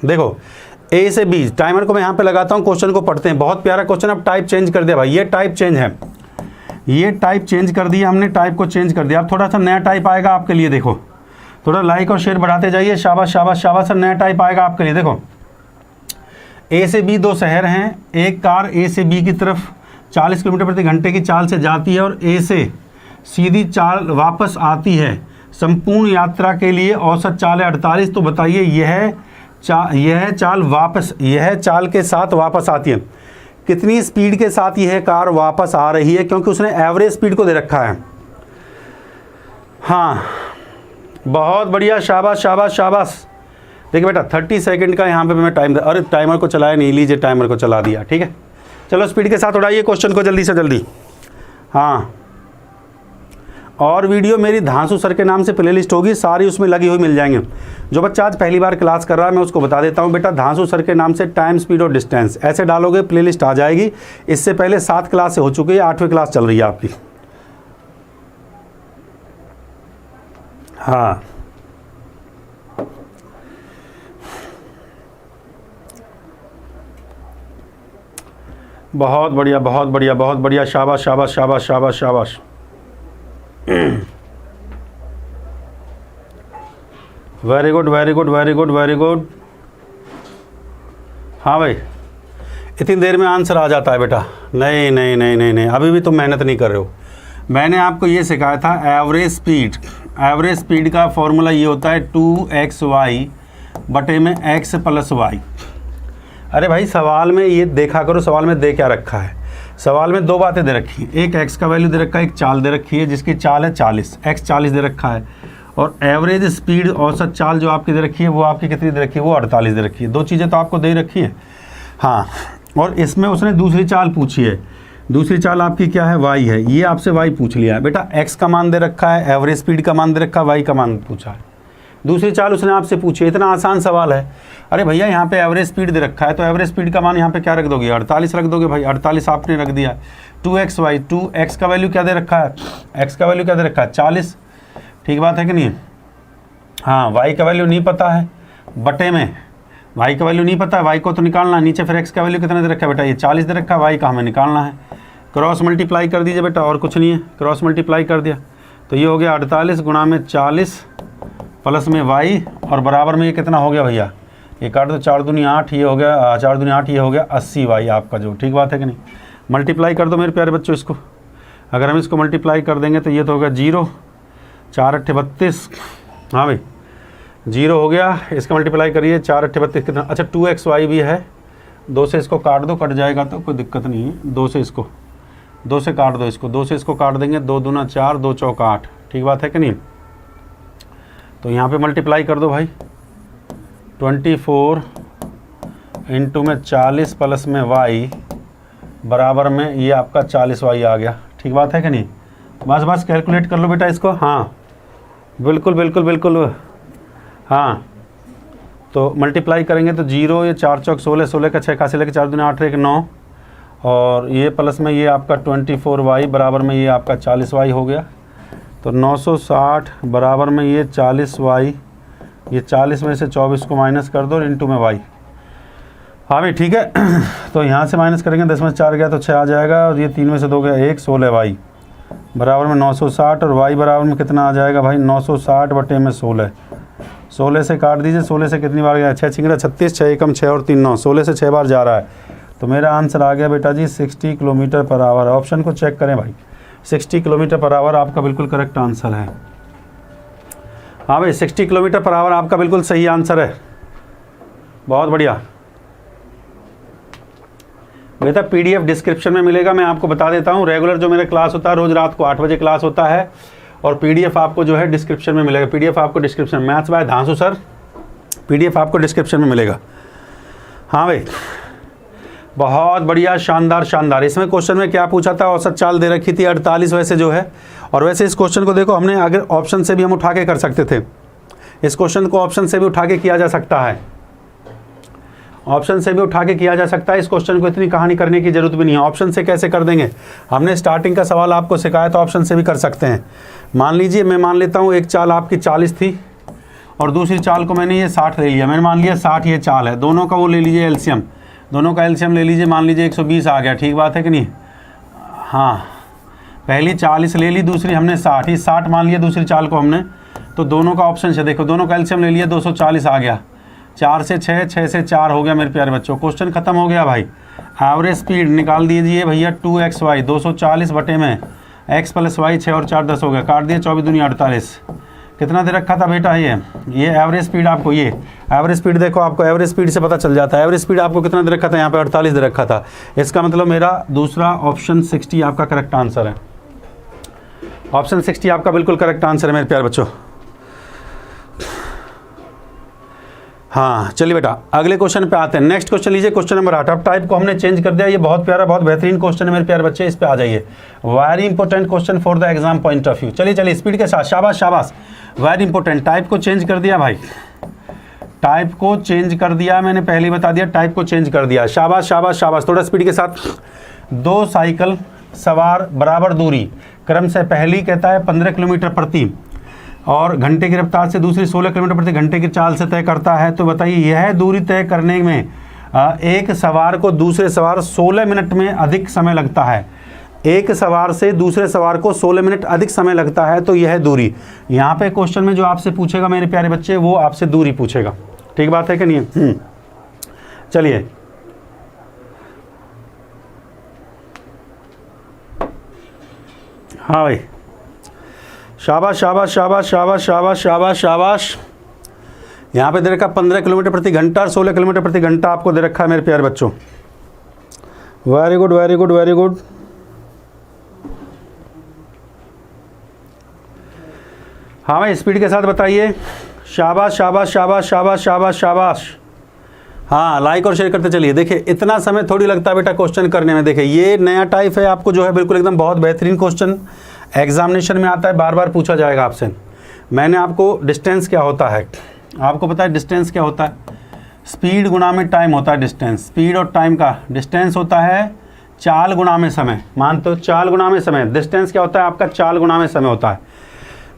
देखो ए से बी। टाइमर को मैं यहाँ पे लगाता हूँ, क्वेश्चन को पढ़ते हैं। बहुत प्यारा क्वेश्चन। अब टाइप चेंज कर दिया भाई, ये टाइप चेंज है, ये टाइप चेंज कर दिया हमने, टाइप को चेंज कर दिया। अब थोड़ा सा नया टाइप आएगा आपके लिए, देखो थोड़ा लाइक और शेयर बढ़ाते जाइए। शाबाश शाबाश शाबाश सर, नया टाइप आएगा आपके लिए। देखो ए से बी 2 शहर हैं, एक कार ए से बी की तरफ 40 किलोमीटर प्रति घंटे की चाल से जाती है, और ए से सीधी चाल वापस आती है। संपूर्ण यात्रा के लिए औसत चाल है 48। तो बताइए यह चाल वापस, यह चाल के साथ वापस आती है, कितनी स्पीड के साथ यह कार वापस आ रही है? क्योंकि उसने एवरेज स्पीड को दे रखा है। हाँ, बहुत बढ़िया, शाबाश शाबाश शाबाश। देखिए बेटा 30 सेकंड का यहाँ पे मैं टाइम, अरे टाइमर को चलाया नहीं, लीजिए टाइमर को चला दिया। ठीक है, चलो स्पीड के साथ उड़ाइए क्वेश्चन को जल्दी से जल्दी। हाँ, और वीडियो मेरी धांसू सर के नाम से प्लेलिस्ट होगी, सारी उसमें लगी हुई मिल जाएंगे। जो बच्चा आज पहली बार क्लास कर रहा है मैं उसको बता देता हूँ बेटा, धांसू सर के नाम से टाइम, स्पीड और डिस्टेंस ऐसे डालोगे प्लेलिस्ट आ जाएगी। इससे पहले 7 क्लास हो चुकी है, 8वीं क्लास चल रही है आपकी। हाँ, बहुत बढ़िया बहुत बढ़िया बहुत बढ़िया, शाबाश शाबाश शाबाश शाबाश शाबाश। Very good very good very good very good. हाँ भाई, इतनी देर में आंसर आ जाता है बेटा? नहीं नहीं नहीं नहीं नहीं, अभी भी तुम मेहनत नहीं कर रहे हो। मैंने आपको ये सिखाया था एवरेज स्पीड। एवरेज स्पीड का फॉर्मूला ये होता है 2xy बटे में x प्लस y। अरे भाई सवाल में ये देखा करो, सवाल में दे क्या रखा है। सवाल में 2 बातें दे रखी हैं, एक x का वैल्यू दे रखा है, एक चाल दे रखी है जिसकी चाल है 40, x 40 दे रखा है, और एवरेज स्पीड औसत चाल जो आपकी दे रखी है वो आपकी कितनी दे रखी है? वो 48 दे रखी है। 2 चीज़ें तो आपको दे रखी है। हाँ, और इसमें उसने दूसरी चाल पूछी है। दूसरी चाल आपकी क्या है? y है। ये आपसे y पूछ लिया है बेटा, x का मान दे रखा है, एवरेज स्पीड का मान दे रखा है, y का मान पूछा है। दूसरी चाल उसने आपसे पूछी है। इतना आसान सवाल है। अरे भैया यहाँ पे एवरेज स्पीड दे रखा है, तो एवरेज स्पीड का मान यहाँ पे क्या रख दोगे? 48 रख दोगे भाई। 48 आपने रख दिया। 2xy, 2x का वैल्यू क्या दे रखा है? x का वैल्यू क्या दे रखा है? 40। ठीक बात है कि नहीं? हाँ, y का वैल्यू नहीं पता है, बटे में y का वैल्यू नहीं पता है, y को तो निकालना है नीचे। फिर x का वैल्यू कितना दे रखा है बेटा? ये 40 दे रखा है, y का हमें निकालना है। क्रॉस मल्टीप्लाई कर दीजिए बेटा, और कुछ नहीं है। क्रॉस मल्टीप्लाई कर दिया तो ये हो गया 48 गुणा में 40 प्लस में y, और बराबर में ये कितना हो गया भैया? ये काट दो, 4 दूनी 8, ये हो गया 4 दूनी 8, ये हो गया 80y आपका जो। ठीक बात है कि नहीं? मल्टीप्लाई कर दो मेरे प्यारे बच्चों इसको। अगर हम इसको मल्टीप्लाई कर देंगे तो ये तो होगा 0, 4 8 32। हाँ भाई 0 हो गया। इसका मल्टीप्लाई करिए, 4 8 32 कितना? अच्छा 2xy भी है, 2 से इसको काट दो, कट जाएगा तो कोई दिक्कत नहीं है। 2 से इसको, 2 से काट दो इसको, 2 से इसको काट देंगे, 2 दूना 4, 2 चौका 8। ठीक बात है कि नहीं? तो यहाँ पे मल्टीप्लाई कर दो भाई, 24 इंटू में 40 प्लस में y बराबर में ये आपका 40y आ गया। ठीक बात है कि नहीं? बस बस कैलकुलेट कर लो बेटा इसको। हाँ बिल्कुल बिल्कुल बिल्कुल। हाँ, तो मल्टीप्लाई करेंगे तो 0, ये 4 चौक 16, 16 का 6 खासी लेके 4 दूनी 8 1 9, और ये प्लस में ये आपका 24y बराबर में ये आपका 40y हो गया। तो 960 बराबर में ये 40y, ये 40 में से 24 को माइनस कर दो, इंटू में y। हाँ भाई ठीक है। तो यहाँ से माइनस करेंगे, 10 में से 4 गया तो 6 आ जाएगा, और ये 3 में से 2 गया 1, 16 वाई बराबर में 960, और वाई बराबर में कितना आ जाएगा भाई 960 बटे में 16। 16 से काट दीजिए, 16 से कितनी बार गया, 6 छिंगड़ा 36, 6 एकम 6 और 3 9, 16 से 6 बार जा रहा है। तो मेरा आंसर आ गया बेटा जी 60 किलोमीटर पर आवर। ऑप्शन को चेक करें भाई, 60 किलोमीटर पर आवर आपका बिल्कुल करेक्ट आंसर है। हाँ भाई 60 किलोमीटर पर आवर आपका बिल्कुल सही आंसर है, बहुत बढ़िया बेटा। पीडीएफ डिस्क्रिप्शन में मिलेगा, मैं आपको बता देता हूँ। रेगुलर जो मेरा क्लास होता है रोज़ रात को 8 बजे क्लास होता है, और पीडीएफ आपको जो है डिस्क्रिप्शन में मिलेगा। पीडीएफ आपको description, maths by Dhansu sir, PDF आपको डिस्क्रिप्शन में मिलेगा। हाँ भाई बहुत बढ़िया, शानदार शानदार। इसमें क्वेश्चन में क्या पूछा था, औसत चाल दे रखी थी 48 वैसे जो है, और वैसे इस क्वेश्चन को देखो हमने अगर ऑप्शन से भी हम उठा के कर सकते थे, इस क्वेश्चन को ऑप्शन से भी उठा के किया जा सकता है, ऑप्शन से भी उठा के किया जा सकता है। इस क्वेश्चन को इतनी कहानी करने की जरूरत भी नहीं है। ऑप्शन से कैसे कर देंगे, हमने स्टार्टिंग का सवाल आपको सिखाया तो ऑप्शन से भी कर सकते हैं। मान लीजिए मैं मान लेता हूँ एक चाल आपकी 40 थी और दूसरी चाल को मैंने ये 60 ले लिया, मैंने मान लिया 60 ये चाल है, दोनों का वो ले लीजिए एलसीएम, दोनों का एलसीएम ले लीजिए, मान लीजिए 120 आ गया, ठीक बात है कि नहीं। हाँ पहली 40 ले ली, दूसरी हमने 60, ये 60 मान लिया दूसरी चाल को हमने, तो दोनों का ऑप्शन से देखो, दोनों का एलसीएम ले लिया 240 आ गया, 4 से 6, 6 से 4 हो गया मेरे प्यारे बच्चों। क्वेश्चन खत्म हो गया भाई। एवरेज स्पीड निकाल दीजिए भैया 2xy 240 बटे में x प्लस वाई 6 और 4 10 हो गया, काट दिए 24 दूनी 48। कितना दे रखा था बेटा ये एवरेज स्पीड आपको, ये एवरेज स्पीड देखो, आपको एवरेज स्पीड से पता चल जाता है। एवरेज स्पीड आपको कितना दे रखा था, यहाँ पे 48 दे रखा था। इसका मतलब मेरा दूसरा ऑप्शन 60 आपका करेक्ट आंसर है। ऑप्शन 60 आपका बिल्कुल करेक्ट आंसर है मेरे प्यारे बच्चों। हाँ चलिए बेटा अगले क्वेश्चन पे आते हैं। नेक्स्ट क्वेश्चन लीजिए, क्वेश्चन नंबर 8। अब टाइप को हमने चेंज कर दिया, ये बहुत प्यारा बहुत बेहतरीन क्वेश्चन है मेरे प्यारे बच्चे, इस पे आ जाइए। Very important question for the exam point of view. चलिए चलिए स्पीड के साथ, शाबाश शाबाश, वेरी इंपॉर्टेंट। टाइप को चेंज कर दिया भाई, टाइप को चेंज कर दिया, मैंने पहले ही बता दिया, टाइप को चेंज कर दिया। शाबाश शाबाश शाबाश, थोड़ा स्पीड के साथ। 2 साइकिल सवार बराबर दूरी क्रम से पहली कहता है 15 किलोमीटर प्रति और घंटे की रफ्तार से दूसरी 16 किलोमीटर प्रति घंटे की चाल से तय करता है। तो बताइए यह दूरी तय करने में एक सवार को दूसरे सवार 16 मिनट में अधिक समय लगता है। एक सवार से दूसरे सवार को 16 मिनट अधिक समय लगता है, तो यह दूरी, यहाँ पे क्वेश्चन में जो आपसे पूछेगा मेरे प्यारे बच्चे, वो आपसे दूरी पूछेगा, ठीक बात है कि नहीं। चलिए हाँ भाई शाबाश शाबाश शाबाश शाबाश शाबाश शाबाश शाबाश। यहाँ पे दे रखा 15 किलोमीटर प्रति घंटा और 16 किलोमीटर प्रति घंटा आपको दे रखा है मेरे प्यारे बच्चों। Very good very good very good. हाँ भाई स्पीड के साथ बताइए, शाबाश शाबाश शाबाश शाबाश शाबाश शाबाश। हाँ लाइक और शेयर करते चलिए। देखिए इतना समय थोड़ी लगता है बेटा क्वेश्चन करने में। देखिए ये नया टाइप है आपको जो है बिल्कुल एकदम बहुत बेहतरीन क्वेश्चन एग्जामिनेशन में आता है, बार बार पूछा जाएगा आपसे। मैंने आपको डिस्टेंस क्या होता है, आपको पता है डिस्टेंस क्या होता है, स्पीड गुणा में टाइम होता है डिस्टेंस। स्पीड और टाइम का डिस्टेंस होता है चाल गुणा में समय, मानते हो चाल गुणा में समय। डिस्टेंस क्या होता है आपका, चाल गुणा में समय होता है।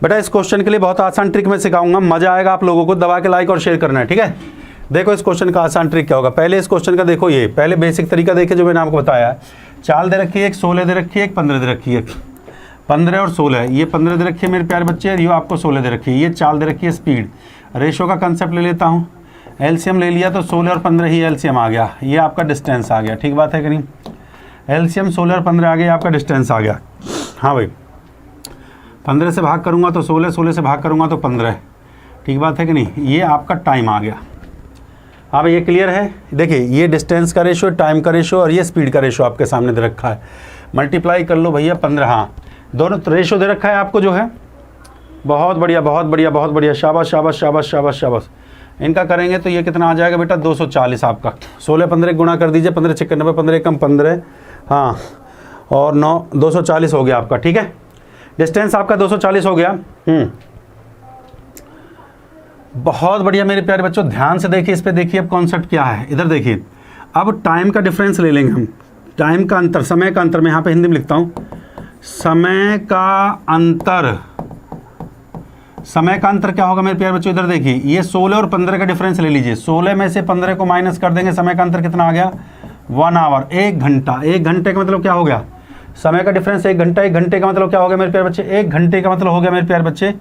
बेटा इस क्वेश्चन के लिए बहुत आसान ट्रिक मैं सिखाऊंगा, मजा आएगा आप लोगों को। दबा के लाइक और शेयर करना है, ठीक है। देखो इस क्वेश्चन का आसान ट्रिक क्या होगा। पहले इस क्वेश्चन का देखो, ये पहले बेसिक तरीका देखिए जो मैंने आपको बताया। चाल दे रखी है, एक 16 दे रखी है, एक 15 दे रखी है। 15 और 16, ये 15 दे रखी है मेरे प्यारे बच्चे, ये आपको 16 दे रखी है। ये चाल दे रखी है स्पीड। रेशो का कंसेप्ट ले लेता हूँ, एलसीएम ले लिया तो 16 और 15 ही एलसीएम आ गया, ये आपका डिस्टेंस आ गया, ठीक बात है कि नहीं। एलसीएम 16 और 15 आ गया, आपका डिस्टेंस आ गया। हाँ भाई 15 से भाग करूँगा तो 16, 16 से भाग करूँगा तो 15, ठीक बात है कि नहीं। ये आपका टाइम आ गया। हाँ भाई ये क्लियर है। देखिए ये डिस्टेंस का रेशो, टाइम का रेशो और ये स्पीड का रेशो आपके सामने दे रखा है। मल्टीप्लाई कर लो भैया 15, हाँ दोनों रेशो दे रखा है आपको जो है। बहुत बढ़िया बहुत बढ़िया बहुत बढ़िया, शाबाश शाबाश शाबाश शाबाश शाबाश। इनका करेंगे तो ये कितना आ जाएगा बेटा 240 आपका। 16 15 गुणा कर दीजिए, 15 6 90, 15 कम 15, हाँ और 9 240 हो गया आपका, ठीक है। डिस्टेंस आपका 240 हो गया। बहुत बढ़िया मेरे प्यारे बच्चों, ध्यान से देखिए इस पे। देखिए अब कॉन्सेप्ट क्या है, इधर देखिए। अब टाइम का डिफरेंस ले लेंगे हम, टाइम का अंतर, समय का अंतर। मैं यहाँ पे हिंदी में लिखता हूँ, समय का अंतर समय का अंतर क्या होगा मेरे प्यारे बच्चों, इधर देखिए ये 16 और 15 का डिफरेंस ले लीजिए। 16 में से 15 को माइनस कर देंगे, समय का अंतर कितना आ गया 1 आवर, 1 घंटा। 1 घंटे का मतलब क्या हो गया, समय का डिफरेंस 1 घंटा। 1 घंटे का मतलब क्या हो गया मेरे प्यारे बच्चे, 1 घंटे का मतलब हो गया मेरे प्यारे बच्चे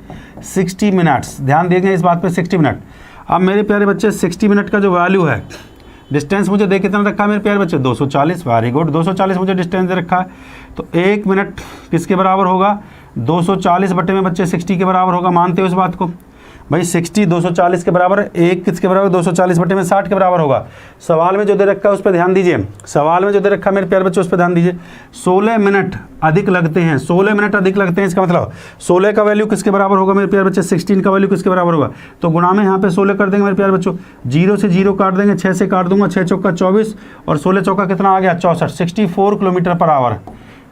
60 मिनट्स। ध्यान देंगे इस बात पे, 60 मिनट। अब मेरे प्यारे बच्चे 60 मिनट का जो वैल्यू है, डिस्टेंस मुझे दे कितना रखा है मेरे प्यारे बच्चे 240। वेरी गुड, 240 मुझे डिस्टेंस दे रखा है। तो 1 मिनट किसके बराबर होगा, 240 बटे में बच्चे 60 के बराबर होगा। मानते हो इस बात को भाई, 60 240 के बराबर, 1 किसके बराबर 240 बटे में 60 के बराबर होगा। सवाल में जो दे रखा है उस पर ध्यान दीजिए, सवाल में जो दे रखा है मेरे प्यारे बच्चों उस पर ध्यान दीजिए। 16 मिनट अधिक लगते हैं, 16 मिनट अधिक लगते हैं, इसका मतलब 16 का वैल्यू किसके बराबर होगा मेरे प्यारे बच्चे, 16 का वैल्यू किसके बराबर होगा। तो गुणा में यहाँ पे 16 कर देंगे मेरे प्यारे बच्चों, 0 से 0 काट देंगे, 6 से काट दूंगा, 6 चौका 24 और 16 चौका कितना आ गया 64, 64 kilometre per hour,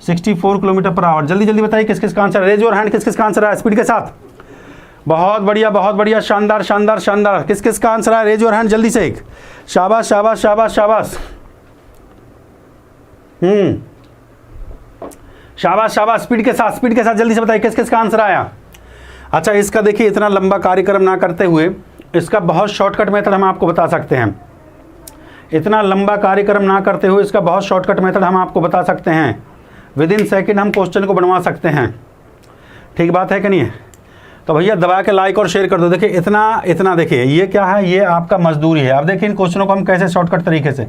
64 kilometre per hour. जल्दी जल्दी बताइए किस किस का आंसर, रेज योर हैंड, किस किस का आंसर है स्पीड के साथ। बहुत बढ़िया, शानदार शानदार शानदार। किस किस का आंसर है, रेज योर हैंड जल्दी से एक। शाबाश शाबाश शाबाश शाबाश, शाबाश शाबाश, स्पीड के साथ जल्दी से बताइए किस किस का आंसर आया। अच्छा, इसका देखिए इतना लंबा कार्यक्रम ना करते हुए इसका बहुत शॉर्टकट मेथड हम आपको बता सकते हैं। इतना लंबा कार्यक्रम ना करते हुए इसका बहुत शॉर्टकट मेथड हम आपको बता सकते हैं। विद इन सेकेंड हम क्वेश्चन को बनवा सकते हैं। ठीक बात है कि नहीं है। तो भैया दबा के लाइक और शेयर कर दो। देखिए इतना देखिए ये क्या है, ये आपका मजदूरी है। अब देखिए इन क्वेश्चनों को हम कैसे शॉर्टकट तरीके से,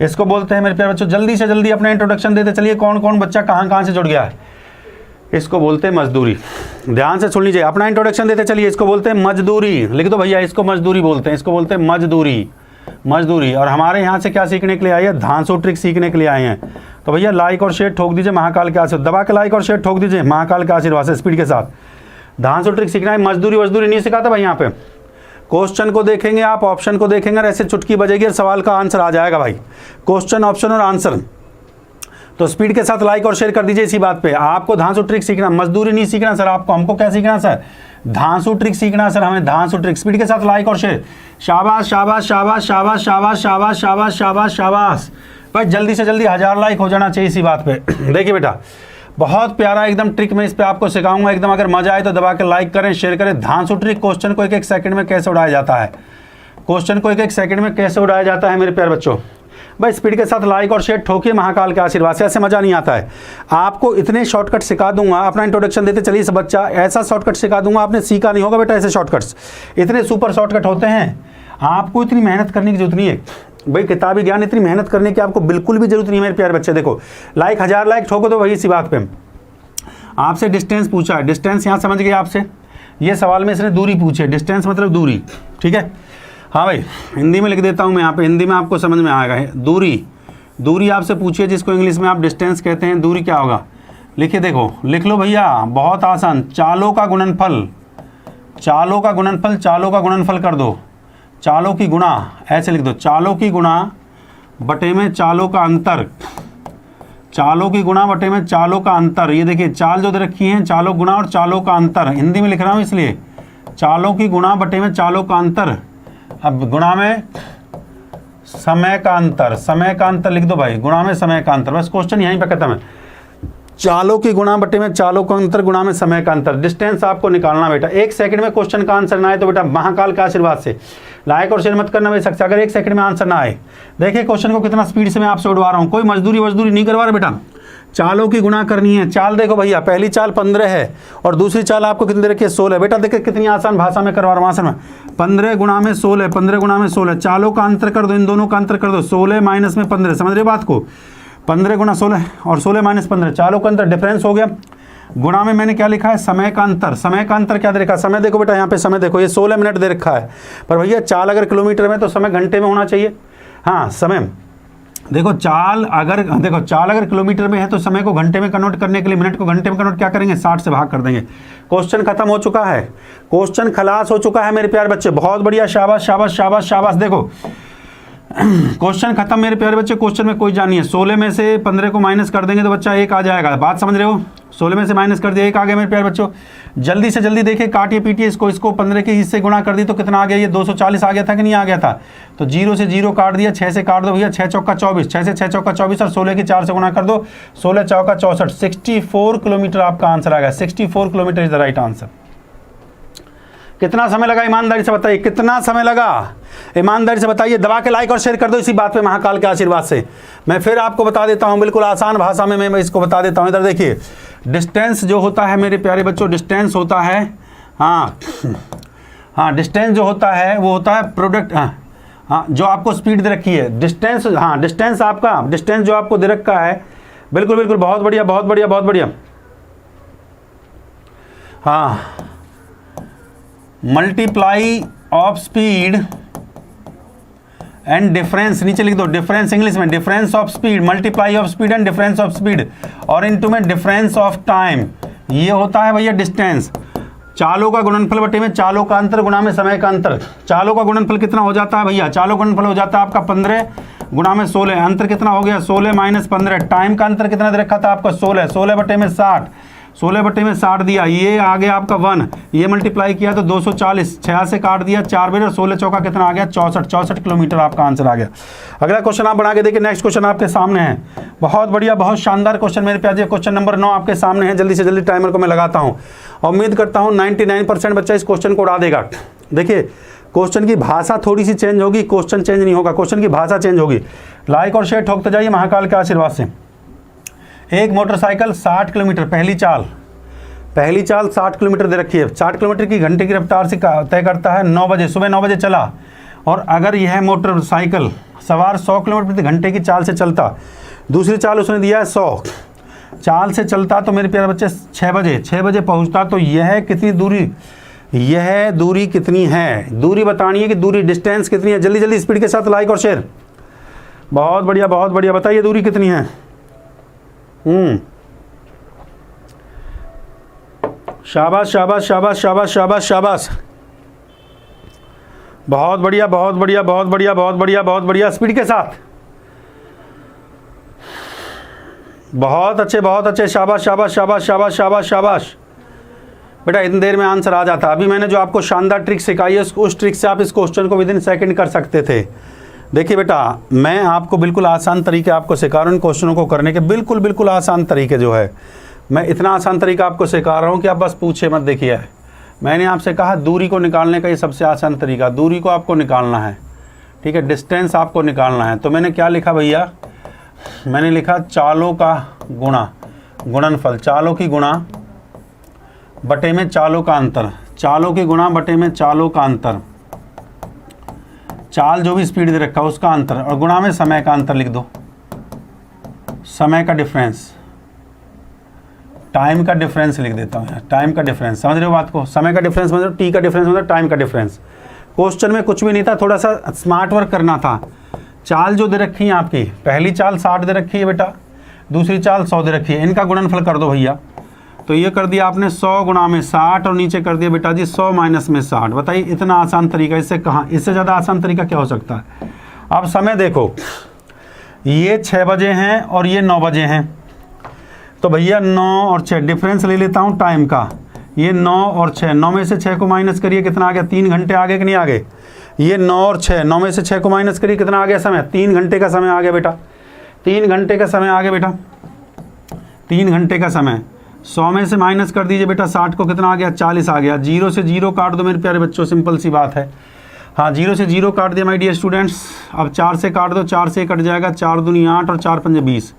इसको बोलते हैं मेरे प्यारे बच्चों, जल्दी से जल्दी अपना इंट्रोडक्शन देते चलिए, कौन कौन बच्चा कहाँ से जुड़ गया है। इसको बोलते हैं मजदूरी। ध्यान से सुन लीजिए, अपना इंट्रोडक्शन देते चलिए, इसको बोलते हैं मजदूरी। लिख दो भैया, इसको मजदूरी बोलते हैं, इसको बोलते हैं मजदूरी। और हमारे यहाँ से क्या सीखने के लिए आए हैं, धांसू ट्रिक सीखने के लिए आए हैं। तो भैया लाइक और शेयर ठोक दीजिए महाकाल के आशीर्वाद, दबा के लाइक और शेयर ठोक दीजिए महाकाल के आशीर्वाद से स्पीड के साथ। धांसू ट्रिक सीखना है, मजदूरी नहीं सिखाता भाई। यहाँ पे क्वेश्चन को देखेंगे आप, ऑप्शन को देखेंगे और ऐसे चुटकी बजेगी और सवाल का आंसर आ जाएगा भाई। क्वेश्चन, ऑप्शन और आंसर। तो स्पीड के साथ लाइक और शेयर कर दीजिए इसी बात पे। आपको धांसू ट्रिक सीखना, मजदूरी नहीं सीखना सर। आपको हमको क्या सीखना सर, धांसू ट्रिक सीखना सर, हमें धांसू ट्रिक। स्पीड के साथ लाइक और शेयर। शाबाश शाबाश शाबाश शाबाश शाबाश शाबाश शाबाश शाबाश शाबाश भाई, जल्दी से जल्दी 1000 लाइक हो जाना चाहिए इसी बात पे। देखिए बेटा बहुत प्यारा एकदम ट्रिक मैं इस पे आपको सिखाऊंगा एकदम। अगर मजा आए तो दबा के लाइक करें, शेयर करें। धांसू ट्रिक क्वेश्चन को 1-1 सेकंड में कैसे उड़ाया जाता है, क्वेश्चन को 1-1 सेकंड में कैसे उड़ाया जाता है मेरे प्यारे बच्चों। भाई स्पीड के साथ लाइक और शेयर ठोकिए महाकाल के आशीर्वाद से, ऐसे मजा नहीं आता है। आपको इतने शॉर्टकट सिखा दूंगा, अपना इंट्रोडक्शन देते चलिए सब बच्चा, ऐसा शॉर्टकट सिखा दूंगा आपने सीखा नहीं होगा बेटा। ऐसे शॉर्टकट्स इतने सुपर शॉर्टकट होते हैं, आपको इतनी मेहनत करने की जरूरत नहीं है भाई। किताबी ज्ञान इतनी मेहनत करने की आपको बिल्कुल भी जरूरत नहीं है मेरे प्यारे बच्चे। देखो लाइक 1000 लाइक ठोको तो वही इसी बात पे। आपसे डिस्टेंस पूछा है, डिस्टेंस यहाँ समझ गए आपसे। ये सवाल में इसने दूरी पूछी है, डिस्टेंस मतलब दूरी, ठीक है। हाँ भाई हिंदी में लिख देता हूँ मैं यहाँ पे, हिंदी में आपको समझ में आएगा। दूरी आपसे पूछिए, जिसको इंग्लिश में आप डिस्टेंस कहते हैं। दूरी क्या होगा लिखिए, देखो लिख लो भैया, बहुत आसान। चालों का गुणनफल कर दो, चालों की गुणा, ऐसे लिख दो, चालों की गुणा बटे में चालों का अंतर, चालों की गुणा बटे में चालों का अंतर। ये देखिए चाल जो दे रखी है, चालों गुणा और चालों का अंतर, हिंदी में लिख रहा हूँ इसलिए। चालों की गुणा बटे में चालों का अंतर, अब गुणा में समय का अंतर लिख दो भाई, गुणा में समय का अंतर। बस क्वेश्चन यहीं पे खत्म है। चालों की गुणा बटे में चालों का अंतर, गुणा में समय का अंतर। डिस्टेंस आपको निकालना बेटा। 1 सेकंड में क्वेश्चन का आंसर ना आए तो बेटा महाकाल के आशीर्वाद से लाइक और शेयर मत करना भाई सकता। अगर 1 सेकंड में आंसर ना आए, देखिए क्वेश्चन को कितना स्पीड से मैं आपसे उड़वा रहा हूँ। कोई मजदूरी नहीं करवा रहा बेटा। चालों की गुणा करनी है। चाल देखो भैया, पहली चाल 15 है और दूसरी चाल आपको कितनी दे रखी है 16। बेटा देखिए कितनी आसान भाषा में करवा रहा हूँ आसान में। 15 गुणा में 16, चालों का अंतर कर दो, इन दोनों का अंतर कर दो। 16 माइनस में 15, समझ रहे बात को। 15 गुणा 16 और 16 माइनस 15, चालों का अंतर डिफरेंस हो गया। गुणा में मैंने क्या लिखा है, समय का अंतर क्या दे रखा है। समय देखो बेटा, यहाँ पे समय देखो, ये 16 मिनट दे रखा है, पर भैया चाल अगर किलोमीटर में तो समय घंटे में होना चाहिए। हाँ समय देखो, चाल अगर किलोमीटर में है तो समय को घंटे में कन्वर्ट करने के लिए मिनट को घंटे में कन्वर्ट क्या करेंगे, 60 से भाग कर देंगे। क्वेश्चन खत्म हो चुका है, क्वेश्चन खलास हो चुका है मेरे प्यारे बच्चे। बहुत बढ़िया, शाबाश शाबाश शाबाश शाबाश। देखो क्वेश्चन खत्म मेरे प्यारे बच्चे, क्वेश्चन में कोई जान नहीं है। 16 में से 15 को माइनस कर देंगे तो बच्चा 1 आ जाएगा। बात समझ रहे हो, 16 में से माइनस कर दिया 1 आ गया मेरे प्यारे बच्चों। जल्दी से जल्दी देखिए, काटिए पीटिए इसको 15 के हिस्से गुणा कर दी तो कितना आ गया, ये 240 आ गया था कि नहीं आ गया था। तो 0 से 0 काट दिया, 6 से काट दो भैया, 6 चौका 24, 6 से 6 चौका 24 और 16 की 4 से गुणा कर दो, 16 चौका 64, 64 किलोमीटर आपका आंसर आ गया। 64 kilometre is the right answer. कितना समय लगा ईमानदारी से बताइए, कितना समय लगा ईमानदारी से बताइए। दबा के लाइक और शेयर कर दो इसी बात पे महाकाल के आशीर्वाद से। मैं फिर आपको बता देता हूँ, बिल्कुल आसान भाषा में मैं इसको बता देता हूँ। इधर देखिए, डिस्टेंस जो होता है मेरे प्यारे बच्चों, डिस्टेंस होता है, हाँ डिस्टेंस जो होता है वो होता है प्रोडक्ट, हाँ जो आपको स्पीड दे रखी है डिस्टेंस, हाँ डिस्टेंस आपका, डिस्टेंस जो आपको दे रखा है, बिल्कुल बिल्कुल, बहुत बढ़िया बहुत बढ़िया बहुत बढ़िया। हाँ, multiply of speed and difference, नीचे लिख दो डिफरेंस इंग्लिश में, difference of speed, multiply of speed and difference of speed, और इनटू में डिफरेंस ऑफ टाइम, ये होता है भैया डिस्टेंस। चालों का गुणनफल बटे में चालों का अंतर गुणा में समय का अंतर। चालों का गुणनफल कितना हो जाता है भैया, चालों का गुणनफल हो जाता है आपका 15 गुणा में 16, अंतर कितना हो गया 16 माइनस 15। टाइम का अंतर कितना दे रखा था आपका 16, 16 बटे में 60, 16 बटे में 60 दिया, ये आ गया आपका 1, ये मल्टीप्लाई किया तो 240, 6 से काट दिया 4 बजे, 16 चौका कितना आ गया 64 किलोमीटर आपका आंसर आ गया। अगला क्वेश्चन आप बना के देखिए, नेक्स्ट क्वेश्चन आपके सामने है, बहुत बढ़िया बहुत शानदार क्वेश्चन मेरे प्यारे, क्वेश्चन नंबर 9 आपके सामने है। जल्दी से जल्दी टाइमर को मैं लगाता हूँ, उम्मीद करता हूँ 99% बच्चा इस क्वेश्चन को उड़ा देगा। देखिए क्वेश्चन की भाषा थोड़ी सी चेंज होगी, क्वेश्चन चेंज नहीं होगा, क्वेश्चन की भाषा चेंज होगी। लाइक और शेयर ठोकते जाइए महाकाल के आशीर्वाद से। एक मोटरसाइकिल 60 किलोमीटर, पहली चाल 60 किलोमीटर दे रखी है, 60 किलोमीटर की घंटे की रफ्तार से तय करता है 9 बजे, सुबह 9 बजे चला, और अगर यह मोटरसाइकिल सवार 100 किलोमीटर प्रति घंटे की चाल से चलता, दूसरी चाल उसने दिया है 100 चाल से चलता, तो मेरे प्यारे बच्चे 6 बजे पहुंचता, तो यह कितनी दूरी, यह दूरी कितनी है, दूरी बतानी है कि दूरी डिस्टेंस कितनी है। जल्दी जल्दी स्पीड के साथ लाइक और शेयर, बहुत बढ़िया बहुत बढ़िया, बताइए दूरी कितनी है। शाबाश शाबाश शाबाश शाबाश शाबाश शाबाश, बहुत बढ़िया बहुत बढ़िया बहुत बढ़िया बहुत बढ़िया बहुत बढ़िया, स्पीड के साथ, बहुत अच्छे, शाबाश शाबाश शाबाश शाबाश शाबाश शाबाश। बेटा इतनी देर में आंसर आ जाता। अभी मैंने जो आपको शानदार ट्रिक सिखाई है उस ट्रिक से आप इस क्वेश्चन को विदिन सेकंड कर सकते थे। देखिए बेटा, मैं आपको बिल्कुल आसान तरीके आपको सिखा रहा हूँ इन क्वेश्चनों को करने के, बिल्कुल आसान तरीके जो है, मैं इतना आसान तरीका आपको सिखा रहा हूँ कि आप बस पूछे मत। देखिए मैंने आपसे कहा दूरी को निकालने का ये सबसे आसान तरीका, दूरी को आपको निकालना है, ठीक है, डिस्टेंस आपको निकालना है। तो मैंने क्या लिखा भैया, मैंने लिखा चालों का गुणनफल, चालों की गुणा बटे में चालों का अंतर, चालों की गुणा बटे में चालों का अंतर, चाल जो भी स्पीड दे रखा है उसका अंतर, और गुणा में समय का अंतर लिख दो, समय का डिफरेंस, टाइम का डिफरेंस लिख देता हूँ यार, टाइम का डिफरेंस, समझ रहे हो बात को, समय का डिफरेंस मतलब टी का डिफरेंस मतलब टाइम का डिफरेंस। क्वेश्चन में कुछ भी नहीं था, थोड़ा सा स्मार्ट वर्क करना था। चाल जो दे रखी है आपकी, पहली चाल 60 दे रखी है बेटा, दूसरी चाल 100 दे रखी है, इनका गुणनफल कर दो भैया। तो ये कर दिया आपने 100 गुणा में 60, और नीचे कर दिया बेटा जी 100 माइनस में 60। बताइए इतना आसान तरीका, इससे कहाँ, इससे ज़्यादा आसान तरीका क्या हो सकता है। अब समय देखो, ये 6 बजे हैं और ये 9 बजे हैं, तो भैया 9 और 6 डिफरेंस ले लेता हूँ टाइम का, ये 9 और 6, 9 में से 6 को माइनस करिए कितना आ गया, 3 घंटे आ गए कि नहीं आ गए। ये 9 और 6, 9 में से 6 को माइनस करिए कितना आ गया समय, 3 घंटे का समय आ गया बेटा, 3 घंटे का समय आ गया बेटा, 3 घंटे का समय। 100 में से माइनस कर दीजिए बेटा 60 को, कितना आ गया 40 आ गया। 0 से 0 काट दो मेरे प्यारे बच्चों, सिंपल सी बात है। हाँ 0 से 0 काट दिया माय डियर स्टूडेंट्स। अब 4 से काट दो, 4 से कट जाएगा, 4 दूनी 8 और 4 पंजे 20,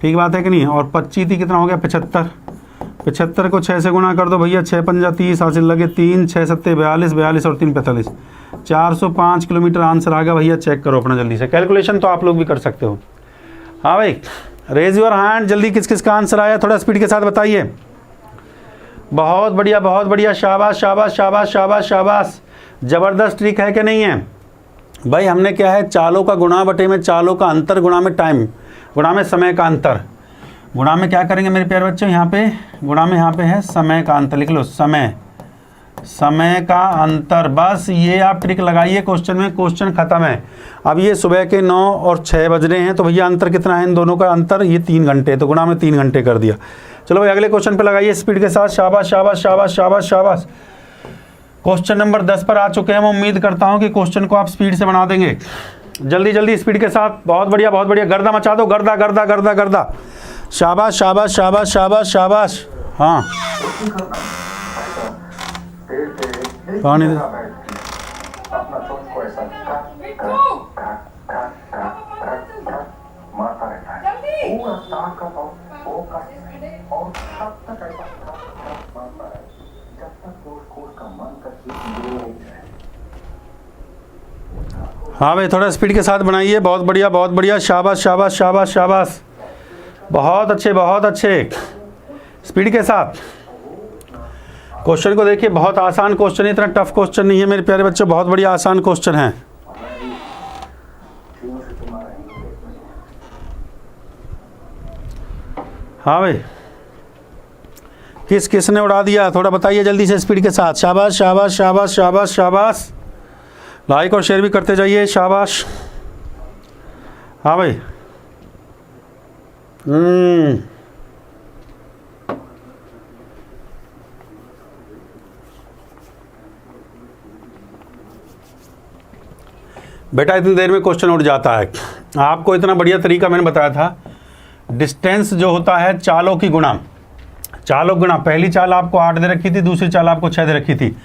ठीक बात है कि नहीं। और 25 थी, कितना हो गया 75, 75 को 6 से गुणा कर दो भैया, 6 पंजा 30, हासिल लगे 3, 6 सत्ते 42, 42 और 3 45, 405 किलोमीटर आंसर आ गया भैया। चेक करो अपना जल्दी से, कैलकुलेशन तो आप लोग भी कर सकते हो। हाँ भाई, रेज योर हैंड, जल्दी किस किस का आंसर आया, थोड़ा स्पीड के साथ बताइए। बहुत बढ़िया, शाबाश शाबाश शाबाश शाबाश शाबाश, ज़बरदस्त ट्रिक है कि नहीं है भाई। हमने क्या है, चालों का गुणा बटे में चालों का अंतर गुणा में टाइम गुणा में समय का अंतर, गुणा में क्या करेंगे मेरे प्यारे बच्चों, यहाँ पे गुणा में यहाँ पे है समय का अंतर, लिख लो समय का अंतर। बस ये आप ट्रिक लगाइए क्वेश्चन में, क्वेश्चन खत्म है। अब ये सुबह के 9 और 6 बज रहे हैं, तो भैया अंतर कितना है इन दोनों का अंतर, ये 3 घंटे, तो गुणा में 3 घंटे कर दिया। चलो भाई अगले क्वेश्चन पे लगाइए स्पीड के साथ, शाबाश शाबाश शाबाश शाबाश शाबाश। क्वेश्चन नंबर 10 पर आ चुके हैं। मैं उम्मीद करता हूँ कि क्वेश्चन को आप स्पीड से बना देंगे, जल्दी जल्दी स्पीड के साथ। बहुत बढ़िया, गर्दा मचा दो, गर्दा गर्दा गर्दा गर्दा, शाबाश शाबाश शाबाश शाबाश शाबाश। हाँ पानी दे। अपना चोट को ऐसा मारता रहता है, पूरा तार का फोकस और तब तक ऐसा मारता है जब तक वो उसका मन का चीज दूर नहीं जाए। हाँ भाई, थोड़ा स्पीड के साथ बनाइए। बहुत बढ़िया, बहुत बढ़िया, शाबाश शाबाश शाबाश शाबाश, बहुत अच्छे बहुत अच्छे, स्पीड के साथ। क्वेश्चन को देखिए, बहुत आसान क्वेश्चन है, इतना टफ क्वेश्चन नहीं है मेरे प्यारे बच्चों, बहुत बढ़िया आसान क्वेश्चन है। हाँ भाई, किसने उड़ा दिया, थोड़ा बताइए जल्दी से स्पीड के साथ। शाबाश शाबाश शाबाश शाबाश शाबाश, लाइक और शेयर भी करते जाइए, शाबाश। हाँ भाई, बेटा इतनी देर में क्वेश्चन उठ जाता है। आपको इतना बढ़िया तरीका मैंने बताया था। डिस्टेंस जो होता है चालों की गुणा, चालों गुणा, पहली चाल आपको 8 दे रखी थी, दूसरी चाल आपको 6 दे रखी थी।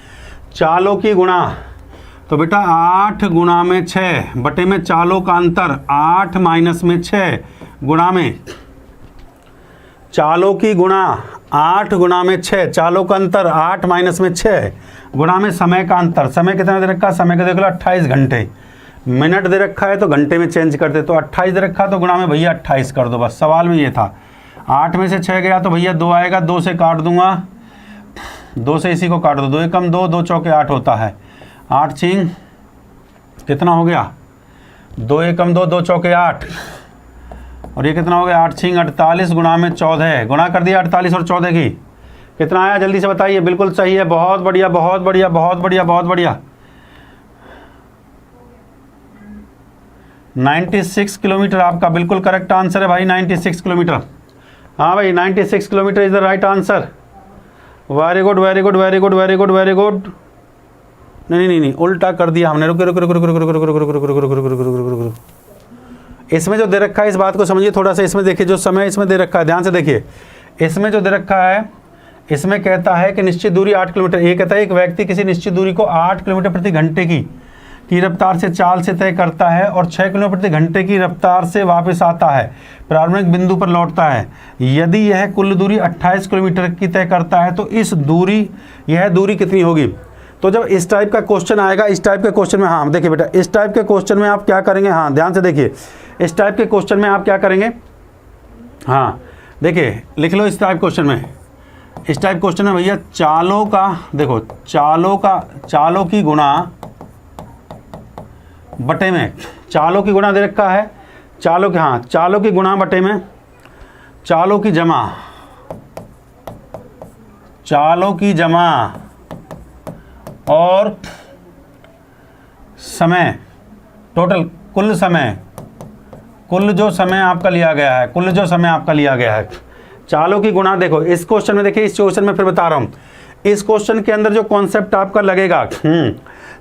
चालों की गुणा, तो बेटा 8 गुणा में 6 बटे में चालों का अंतर 8 माइनस में 6 गुणा में चालों की गुणा 8 गुणा में 6, चालों का अंतर 8 माइनस में 6 गुणा में समय का अंतर। समय कितना दे रखा है, समय का देख लो 28 घंटे। मिनट दे रखा है तो घंटे में चेंज करते, तो 28 दे रखा तो गुणा में भैया 28 कर दो, बस सवाल में ये था। 8 में से 6 गया तो भैया 2 आएगा, 2 से काट दूंगा, 2 से इसी को काट दो, 2 एकम 2, 2 चौके 8 होता है। 8 छिंग कितना हो गया, 2 एकम 2, 2 चौके 8, और ये कितना हो गया 8 छिंग 48 गुणा में 14, गुणा कर दिया 48 और 14 की, कितना आया जल्दी से बताइए। बिल्कुल सही है, बहुत बढ़िया बहुत बढ़िया बहुत बढ़िया बहुत बढ़िया। 96 किलोमीटर आपका बिल्कुल करेक्ट आंसर है भाई, 96 किलोमीटर। हाँ भाई, 96 kilometre is the right answer. Very good very good very good very good very good. नहीं नहीं नहीं, उल्टा कर दिया हमने। रुक रुक रुक रुक रुक रुक रुक रुक रुक रुक रुक रुक रुक रुक रुक रुक। इसमें जो दे रखा है इस बात को समझिए थोड़ा सा। इसमें देखिए जो समय इसमें दे रखा है, ध्यान से देखिए। इसमें जो दे रखा है, इसमें कहता है कि निश्चित दूरी 8 किलोमीटर। ये कहता है एक व्यक्ति किसी निश्चित दूरी को 8 किलोमीटर प्रति घंटे की रफ्तार से चाल से तय करता है और 6 किलोमीटर प्रति घंटे की रफ्तार से वापस आता है, प्रारंभिक बिंदु पर लौटता है। यदि यह कुल दूरी 28 किलोमीटर की तय करता है तो यह दूरी कितनी होगी। तो जब इस टाइप का क्वेश्चन आएगा, इस टाइप के क्वेश्चन में, हाँ देखिए बेटा, इस टाइप के क्वेश्चन में आप क्या करेंगे, हाँ ध्यान से देखिए, इस टाइप के क्वेश्चन में आप क्या करेंगे। हाँ देखिए, लिख लो इस टाइप क्वेश्चन में, इस टाइप क्वेश्चन में भैया चालों का, देखो चालों की गुणा बटे में, चालों की गुणा दे रखा है, चालों के, हाँ चालों की गुणा बटे में चालों की जमा, चालों की जमा और समय, टोटल कुल समय, कुल जो समय आपका लिया गया है, कुल जो समय आपका लिया गया है, चालों की गुणा। देखो इस क्वेश्चन में, देखिए इस क्वेश्चन में फिर बता रहा हूँ, इस क्वेश्चन के अंदर जो कॉन्सेप्ट आपका लगेगा,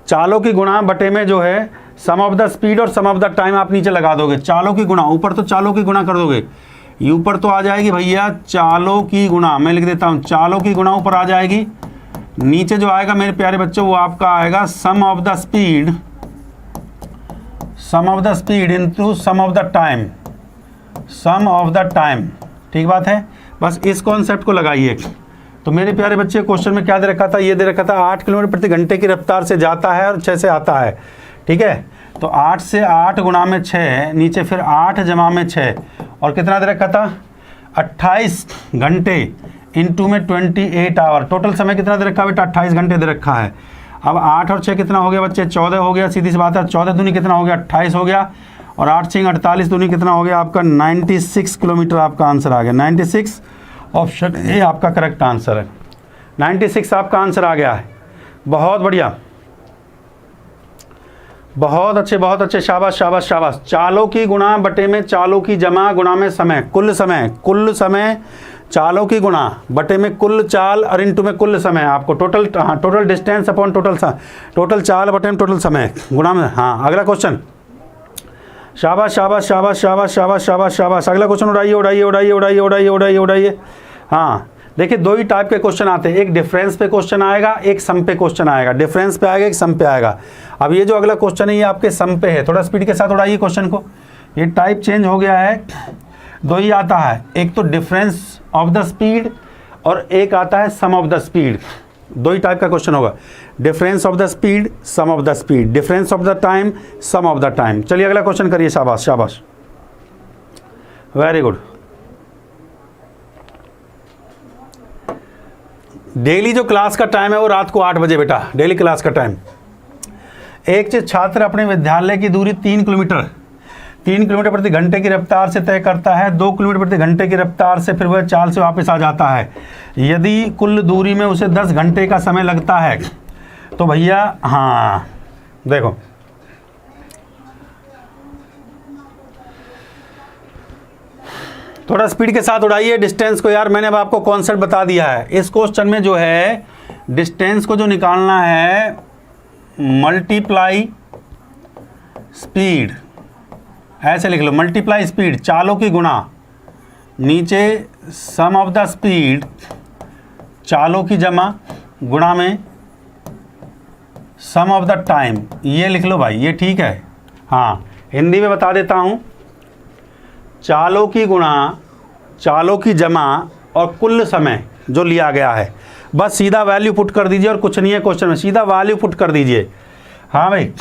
चालों की गुणा बटे में जो है सम ऑफ द स्पीड और सम ऑफ द टाइम आप नीचे लगा दोगे। चालों की गुणा, ऊपर तो चालों की गुणा कर दोगे, ऊपर तो आ जाएगी भैया चालों की गुणा, मैं लिख देता हूँ चालों की गुणा ऊपर आ जाएगी। नीचे जो आएगा मेरे प्यारे बच्चों वो आपका आएगा sum of the speed, sum of the speed into sum of the time, sum of the time. ठीक बात है, बस इस कॉन्सेप्ट को लगाइए। तो मेरे प्यारे बच्चे क्वेश्चन में क्या दे रखा था, ये दे रखा था 8 किलोमीटर प्रति घंटे की रफ्तार से जाता है और 6 से आता है। ठीक है, तो 8 से 8 गुणा में 6, नीचे फिर 8 जमा में 6, और कितना दे रखा था 28 घंटे इनटू में 28 आवर। टोटल समय कितना दे रखा है बेटा, 28 घंटे दे रखा है। अब 8 और 6 कितना हो गया बच्चे, 14 हो गया, सीधी सी बात है। 14 दूनी कितना हो गया, 28 हो गया, और 8 छिंग 48 दूनी कितना हो गया आपका 96 किलोमीटर आपका आंसर आ गया। 96 ऑप्शन ए आपका करेक्ट आंसर है, 96 आपका आंसर आ गया है। बहुत बढ़िया, बहुत अच्छे, शाबाश शाबाश शाबाश। चालों की गुणा बटे में चालों की जमा गुणा में समय, कुल समय चालों की गुणा बटे में कुल चाल और इनटू में कुल समय, आपको टोटल, हाँ टोटल डिस्टेंस अपॉन टोटल चाल बटे में टोटल समय गुणा में। हाँ अगला क्वेश्चन, शाबाश शाबाश शाबाश शाबाश शाबाश शाबाश शाबाश। अगला क्वेश्चन उड़ाइए उड़ाइए उड़ाइए उड़ाइए उड़ाइए उड़ाइए उड़ाइए। हाँ देखिए दो ही टाइप के क्वेश्चन आते हैं, एक डिफरेंस पे क्वेश्चन आएगा, एक सम पे क्वेश्चन आएगा। डिफरेंस पे आएगा, एक सम पे आएगा। अब ये जो अगला क्वेश्चन है ये आपके सम पे है। थोड़ा स्पीड के साथ उड़ाइए क्वेश्चन को, ये टाइप चेंज हो गया है। दो ही आता है, एक तो डिफरेंस ऑफ द स्पीड और एक आता है सम ऑफ द स्पीड। दो ही टाइप का क्वेश्चन होगा, difference of the speed, sum of the speed, difference of the time, sum of the time. चलिए अगला क्वेश्चन करिए। शाबाश शाबाश, वेरी गुड। डेली जो क्लास का टाइम है वो रात को 8 बजे बेटा, डेली क्लास का टाइम। एक छात्र अपने विद्यालय की दूरी 3 किलोमीटर प्रति घंटे की रफ्तार से तय करता है। 2 किलोमीटर प्रति घंटे की रफ्तार से फिर वह चाल से वापस आ जाता है। यदि कुल दूरी में उसे 10 घंटे का समय लगता है तो भैया, हाँ देखो थोड़ा स्पीड के साथ उड़ाइए डिस्टेंस को यार। मैंने अब आपको कॉन्सेप्ट बता दिया है। इस क्वेश्चन में जो है डिस्टेंस को जो निकालना है, मल्टीप्लाई स्पीड, ऐसे लिख लो, मल्टीप्लाई स्पीड, चालों की गुणा, नीचे सम ऑफ द स्पीड, चालों की जमा, गुणा में सम ऑफ द टाइम। ये लिख लो भाई, ये ठीक है। हाँ हिंदी में बता देता हूँ, चालों की गुणा, चालों की जमा और कुल समय जो लिया गया है, बस सीधा वैल्यू पुट कर दीजिए और कुछ नहीं है क्वेश्चन में, सीधा वैल्यू पुट कर दीजिए। हाँ भाई,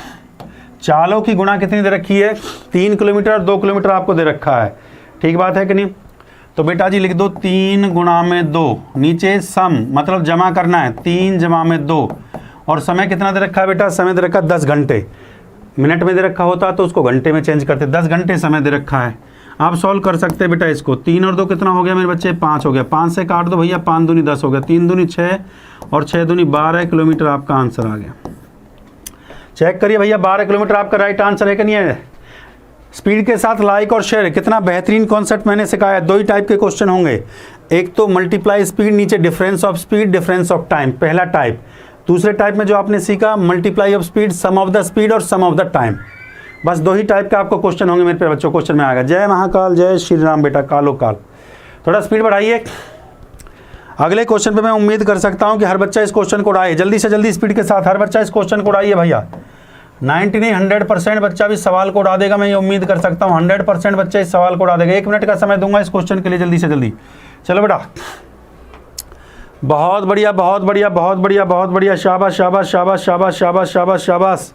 चालों की गुणा कितनी दे रखी है, 3 किलोमीटर और 2 किलोमीटर आपको दे रखा है, ठीक बात है कि नहीं। तो बेटा जी लिख दो 3 गुणा में 2, नीचे सम मतलब जमा करना है, 3 जमा में 2, और समय कितना दे रखा है बेटा, समय दे रखा है 10 घंटे। मिनट में दे रखा होता तो उसको घंटे में चेंज करते, 10 घंटे समय दे रखा है। आप सॉल्व कर सकते हैं बेटा इसको। 3 और 2 कितना हो गया मेरे बच्चे, 5 हो गया। 5 से काट दो भैया, 5 दूनी 10 हो गया, 3 दूनी 6 और 6 दूनी 12 किलोमीटर आपका आंसर आ गया। चेक करिए भैया, 12 किलोमीटर आपका राइट आंसर है कि नहीं है। स्पीड के साथ लाइक और शेयर, कितना बेहतरीन कॉन्सेप्ट मैंने सिखाया। दो ही टाइप के क्वेश्चन होंगे, एक तो मल्टीप्लाई स्पीड, नीचे difference of speed, difference of time, पहला टाइप। दूसरे टाइप में जो आपने सीखा, multiply of speed, sum of the speed और सम ऑफ द टाइम। बस दो ही टाइप का आपको क्वेश्चन होंगे मेरे प्यारे बच्चों। क्वेश्चन में आएगा जय महाकाल, जय श्री राम बेटा, कालो काल। थोड़ा स्पीड बढ़ाइए। अगले क्वेश्चन पे मैं उम्मीद कर सकता हूं कि हर बच्चा इस क्वेश्चन को उड़ाए, जल्दी से जल्दी स्पीड के साथ हर बच्चा इस क्वेश्चन को उड़ाइए भैया। 90 नहीं 100% बच्चा भी सवाल को उड़ा देगा, मैं ये उम्मीद कर सकता हूँ। 100% बच्चा इस सवाल को उड़ा देगा। 1 मिनट का समय दूंगा इस क्वेश्चन के लिए, जल्दी से जल्दी। चलो बेटा, बहुत बढ़िया बहुत बढ़िया बहुत बढ़िया बहुत बढ़िया, शाबाश शाबाश शाबाश शाबाश शाबाश शाबाश शाबाश।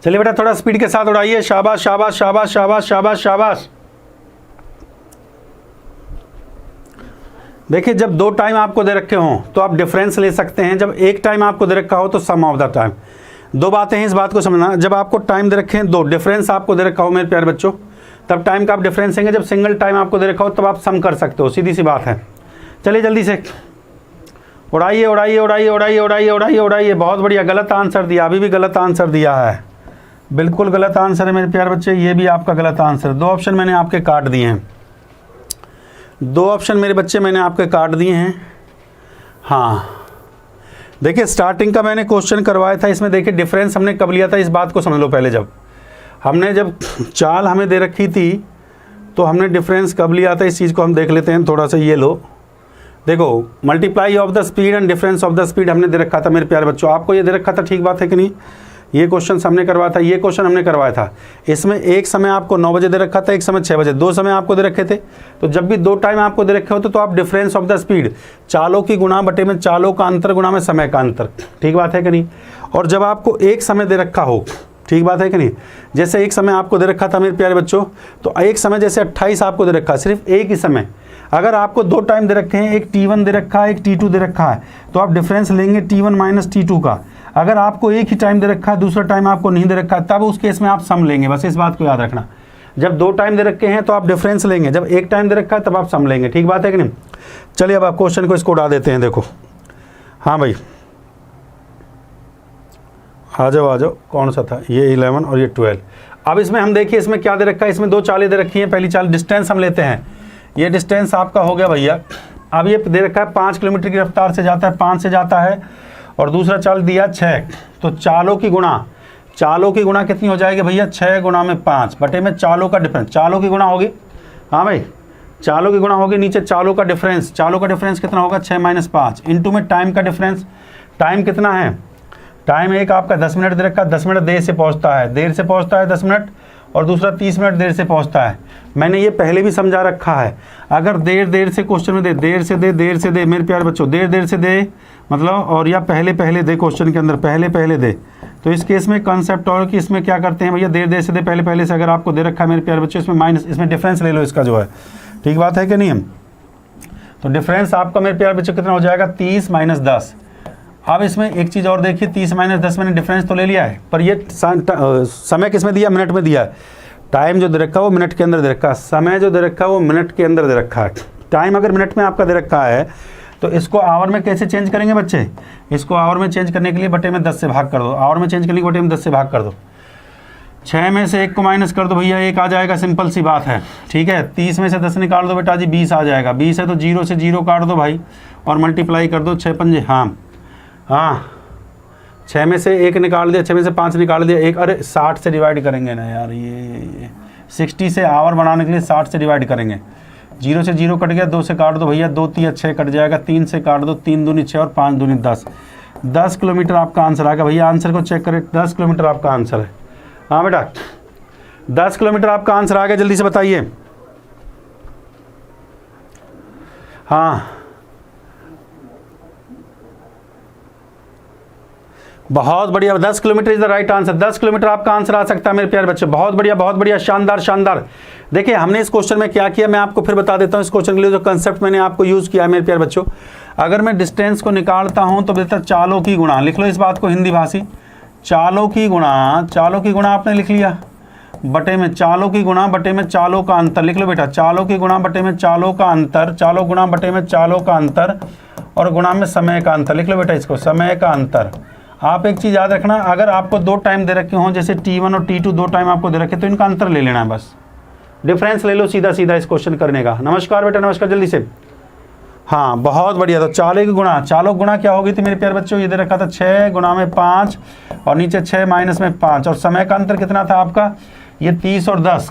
चलिए बेटा थोड़ा स्पीड के साथ उड़ाइए। शाबाश शाबाश शाबाश शाबाश शाबाश शाबाश। देखिए जब 2 टाइम आपको दे रखे हों तो आप डिफरेंस ले सकते हैं, जब 1 टाइम आपको दे रखा हो तो सम ऑफ द टाइम। 2 बातें हैं, इस बात को समझना। जब आपको टाइम दे रखे हैं 2, डिफरेंस आपको दे रखा हो मेरे प्यारे बच्चों, तब टाइम का आप डिफरेंस लेंगे। जब सिंगल टाइम आपको दे रखा हो तब आप सम कर सकते हो, सीधी सी बात है। चलिए जल्दी से उड़ाइए उड़ाइए उड़ाइए उड़ाइए उड़ाइए उड़ाइए उड़ाइए। बहुत बढ़िया, गलत आंसर दिया, अभी भी गलत आंसर दिया है, बिल्कुल गलत आंसर है मेरे प्यारे बच्चे। ये भी आपका गलत आंसर। 2 ऑप्शन मैंने आपके काट दिए हैं, 2 ऑप्शन मेरे बच्चे मैंने आपके काट दिए हैं। हाँ देखिए स्टार्टिंग का मैंने क्वेश्चन करवाया था, इसमें देखिए डिफरेंस हमने कब लिया था, इस बात को समझ लो पहले। जब चाल हमें दे रखी थी तो हमने डिफरेंस कब लिया था, इस चीज़ को हम देख लेते हैं थोड़ा सा। ये लो देखो, multiply of the speed and difference of the speed हमने दे रखा था मेरे प्यारे बच्चों। आपको ये दे रखा था, ठीक बात है कि नहीं। ये क्वेश्चन हमने करवाया था, ये क्वेश्चन हमने करवाया था। इसमें एक समय आपको 9 बजे दे रखा था, एक समय 6 बजे, 2 समय आपको दे रखे थे। तो जब भी 2 टाइम आपको दे रखे होते तो आप डिफरेंस ऑफ द स्पीड, चालों की गुणा बटे में चालों का अंतर गुणा में समय का अंतर, ठीक बात है कि नहीं। और जब आपको एक समय दे रखा हो, ठीक बात है कि नहीं, जैसे एक समय आपको दे रखा था मेरे प्यारे बच्चों, तो एक समय जैसे 28 आपको दे रखा है, सिर्फ एक ही समय। अगर आपको 2 टाइम दे रखे हैं, एक T1 दे रखा है, एक T2 दे रखा है, तो आप डिफरेंस लेंगे T1 माइनस T2 का। अगर आपको एक ही टाइम दे रखा है, दूसरा टाइम आपको नहीं दे रखा है, तब उस केस में आप सम लेंगे। बस इस बात को याद रखना, जब 2 टाइम दे रखे हैं तो आप डिफरेंस लेंगे, जब एक टाइम दे रखा है तब आप सम लेंगे, ठीक बात है कि नहीं। चलिए अब आप क्वेश्चन को इसको उड़ा देते हैं। देखो हाँ भाई, आ जाओ, कौन सा था ये 11 और ये 12। अब इसमें हम देखिए इसमें क्या दे रखा है, इसमें 2 चालें दे रखी हैं। पहली चाल डिस्टेंस हम लेते हैं, ये डिस्टेंस आपका हो गया भैया। अब ये दे रखा है 5 किलोमीटर की रफ्तार से जाता है, 5 से जाता है, और दूसरा चाल दिया 6। तो चालों की गुणा कितनी हो जाएगी भैया, 6 गुणा में 5 बटे में चालों का डिफरेंस, चालों की गुणा होगी, हाँ भाई चालों की गुणा होगी, नीचे चालों का डिफरेंस कितना होगा 6 - 5 इंटू में टाइम का डिफरेंस। टाइम कितना है, टाइम एक आपका 10 मिनट दे रखा है, 10 मिनट देर से पहुंचता है 10 मिनट, और दूसरा 30 मिनट देर से पहुंचता है। मैंने ये पहले भी समझा रखा है, अगर देर से क्वेश्चन में देर से दे मेरे प्यारे बच्चों, देर से दे मतलब, और या पहले दे क्वेश्चन के अंदर पहले दे, तो इस केस में कंसेप्ट और कि इसमें क्या करते हैं भैया, देर से दे पहले से अगर आपको दे रखा है मेरे प्यारे बच्चों, इसमें माइनस, इसमें डिफरेंस ले लो इसका जो है, ठीक बात है कि नहीं। तो डिफरेंस आपका मेरे प्यारे बच्चों कितना हो जाएगा 30 - 10। अब इसमें एक चीज़ और देखिए, 30 - 10 मैंने डिफरेंस तो ले लिया है, पर ये समय किस में दिया, मिनट में दिया है। टाइम जो दे रखा है वो मिनट के अंदर दे रखा है, समय जो दे रखा है वो मिनट के अंदर दे रखा है। टाइम अगर मिनट में आपका दे रखा है तो इसको आवर में कैसे चेंज करेंगे बच्चे, इसको आवर में चेंज करने के लिए बटे में 10 से भाग कर दो, आवर में चेंज करने के बटे में 10 से भाग कर दो। 6 में से 1 को माइनस कर दो भैया, 1 आ जाएगा, सिंपल सी बात है, ठीक है। 30 में से 10 निकाल दो बेटा जी, 20 आ जाएगा। 20 है तो 0 से 0 काट दो भाई, और मल्टीप्लाई कर दो, 6 पंजे, हाँ 6 में से 1 निकाल दिया, 6 में से 5 निकाल दिया, 1, अरे 60 से डिवाइड करेंगे ना यार, ये 60 से आवर बनाने के लिए 60 से डिवाइड करेंगे। 0 से 0 कट गया, 2 से काट दो भैया, 2 3 6 कट जाएगा, 3 से काट दो, 3 दूनी 6 और 5 दूनी 10। 10 किलोमीटर आपका आंसर आ गया भैया। आंसर को चेक करें, 10 किलोमीटर आपका आंसर है। हाँ बेटा 10 किलोमीटर आपका आंसर आ गया, जल्दी से बताइए। हाँ बहुत बढ़िया, 10 kilometre is the right answer. 10 kilometre आपका आंसर आ सकता है मेरे प्यारे बच्चे, बहुत बढ़िया, शानदार। देखिए हमने इस क्वेश्चन में क्या किया, मैं आपको फिर बता देता हूँ। इस क्वेश्चन के लिए जो कंसेप्ट मैंने आपको यूज़ किया है मेरे प्यारे बच्चों, अगर मैं डिस्टेंस को निकालता हूँ तो बेहतर चालों की गुणा, लिख लो इस बात को हिंदी भाषी, चालों की गुणा आपने लिख लिया, बटे में चालों की गुणा बटे में चालों का अंतर, लिख लो बेटा, चालों की गुणा बटे में चालों का अंतर, चालों गुणा बटे में चालों का अंतर, और गुणा में समय का अंतर, लिख लो बेटा इसको, समय का अंतर। आप एक चीज़ याद रखना, अगर आपको 2 टाइम दे रखे हों, जैसे T1 और T2 2 टाइम आपको दे रखे, तो इनका अंतर ले लेना है, बस डिफरेंस ले लो सीधा इस क्वेश्चन करने का। नमस्कार बेटा, नमस्कार, जल्दी से। हाँ बहुत बढ़िया। तो चालों गुणा क्या होगी तो मेरे प्यारे बच्चों, ये दे रखा था 6 गुणा में 5 और नीचे 6 माइनस में 5, और समय का अंतर कितना था आपका, ये 30 और 10।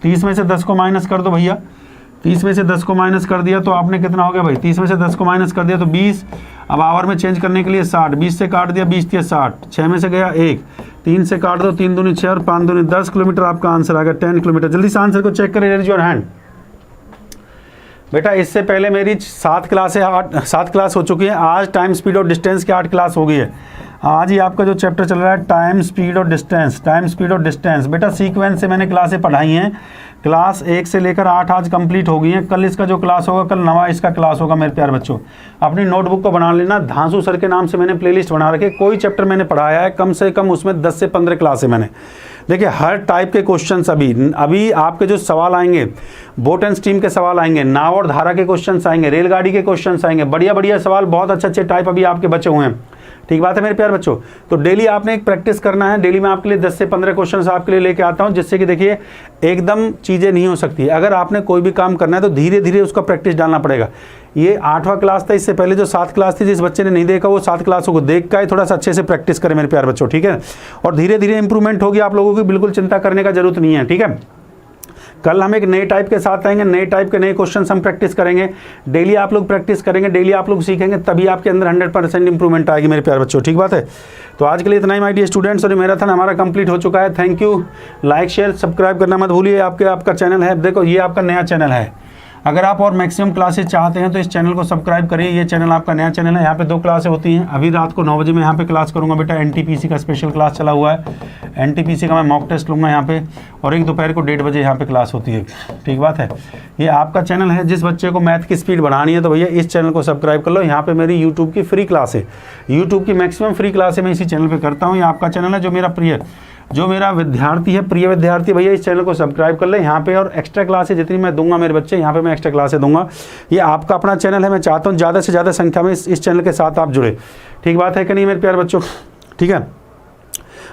30 में से 10 को माइनस कर दो भैया, 30 में से 10 को माइनस कर दिया तो आपने कितना हो गया भाई, 30 में से 10 को माइनस कर दिया तो 20। अब आवर में चेंज करने के लिए 60, 20 से काट दिया, 20 या 60, 6 में से गया 1, 3 से काट दो, 3 दूनी 6 और 5 दूनी 10 किलोमीटर आपका आंसर आ गया, 10 किलोमीटर। जल्दी से आंसर को चेक करें, रेज योर हैंड। बेटा इससे पहले मेरी 7 क्लास हो चुकी है, आज टाइम स्पीड और डिस्टेंस की 8 क्लास हो गई है। आज ही आपका जो चैप्टर चल रहा है टाइम स्पीड और डिस्टेंस, बेटा सीक्वेंस से मैंने क्लासें पढ़ाई हैं, क्लास 1 से लेकर 8 आज कंप्लीट हो गई हैं। कल इसका जो क्लास होगा, कल नवा इसका क्लास होगा मेरे प्यारे बच्चों। अपनी नोटबुक को बना लेना, धांसू सर के नाम से मैंने प्लेलिस्ट बना रखे, कोई चैप्टर मैंने पढ़ाया है कम से कम उसमें 10 से 15 क्लासें मैंने। देखिए हर टाइप के क्वेश्चंस अभी आपके जो सवाल आएंगे, बोट एंड स्टीम के सवाल आएंगे, नाव और धारा के क्वेश्चंस आएंगे, रेलगाड़ी के क्वेश्चंस आएंगे, बढ़िया सवाल, बहुत अच्छे टाइप अभी आपके बचे हुए हैं। ठीक बात है मेरे प्यारे बच्चों। तो डेली आपने एक प्रैक्टिस करना है, डेली मैं आपके लिए 10 से 15 क्वेश्चंस आपके लिए लेके आता हूं, जिससे कि देखिए एकदम चीज़ें नहीं हो सकती। अगर आपने कोई भी काम करना है तो धीरे धीरे उसका प्रैक्टिस डालना पड़ेगा। ये 8वां क्लास था, इससे पहले जो 7 क्लास थी, जिस बच्चे ने नहीं देखा वो 7 क्लासों को देख कर थोड़ा सा अच्छे से प्रैक्टिस करें मेरे प्यारे बच्चों, ठीक है। और धीरे धीरे इंप्रूवमेंट होगी आप लोगों की, बिल्कुल चिंता करने का जरूरत नहीं है, ठीक है। कल हम एक नए टाइप के साथ आएंगे, नए टाइप के नए क्वेश्चंस हम प्रैक्टिस करेंगे। डेली आप लोग प्रैक्टिस करेंगे, डेली आप लोग सीखेंगे, तभी आपके अंदर 100% इंप्रूवमेंट आएगी मेरे प्यारे बच्चों, ठीक बात है। तो आज के लिए इतना ही माय डियर स्टूडेंट्स, और मैराथन हमारा कंप्लीट हो चुका है। Thank you. Like share subscribe करना मत भूलिए। आपका चैनल है, देखो ये आपका नया चैनल है। अगर आप और मैक्सिमम क्लासेस चाहते हैं तो इस चैनल को सब्सक्राइब करिए। ये चैनल आपका नया चैनल है, यहाँ पे 2 क्लासें होती हैं। अभी रात को 9 बजे मैं यहाँ पे क्लास करूँगा बेटा, NTPC का स्पेशल क्लास चला हुआ है। NTPC का मैं मॉक टेस्ट लूँगा यहाँ पे, और एक दोपहर को 1:30 बजे यहाँ पे क्लास होती है, ठीक बात है। ये आपका चैनल है, जिस बच्चे को मैथ की स्पीड बढ़ानी है तो भैया इस चैनल को सब्सक्राइब कर लो। यहाँ पे मेरी यूट्यूब की फ्री क्लास है, यूट्यूब की मैक्सिमम फ्री क्लास है मैं इसी चैनल पर करता हूँ। ये आपका चैनल है, जो मेरा विद्यार्थी है, प्रिय विद्यार्थी, भैया इस चैनल को सब्सक्राइब कर ले। यहाँ पे और एक्स्ट्रा क्लासेस जितनी मैं दूंगा मेरे बच्चे, यहाँ पे मैं एक्स्ट्रा क्लासेस दूंगा। ये आपका अपना चैनल है, मैं चाहता हूँ ज़्यादा से ज़्यादा संख्या में इस चैनल के साथ आप जुड़े, ठीक बात है कि नहीं मेरे प्यारे बच्चों, ठीक है।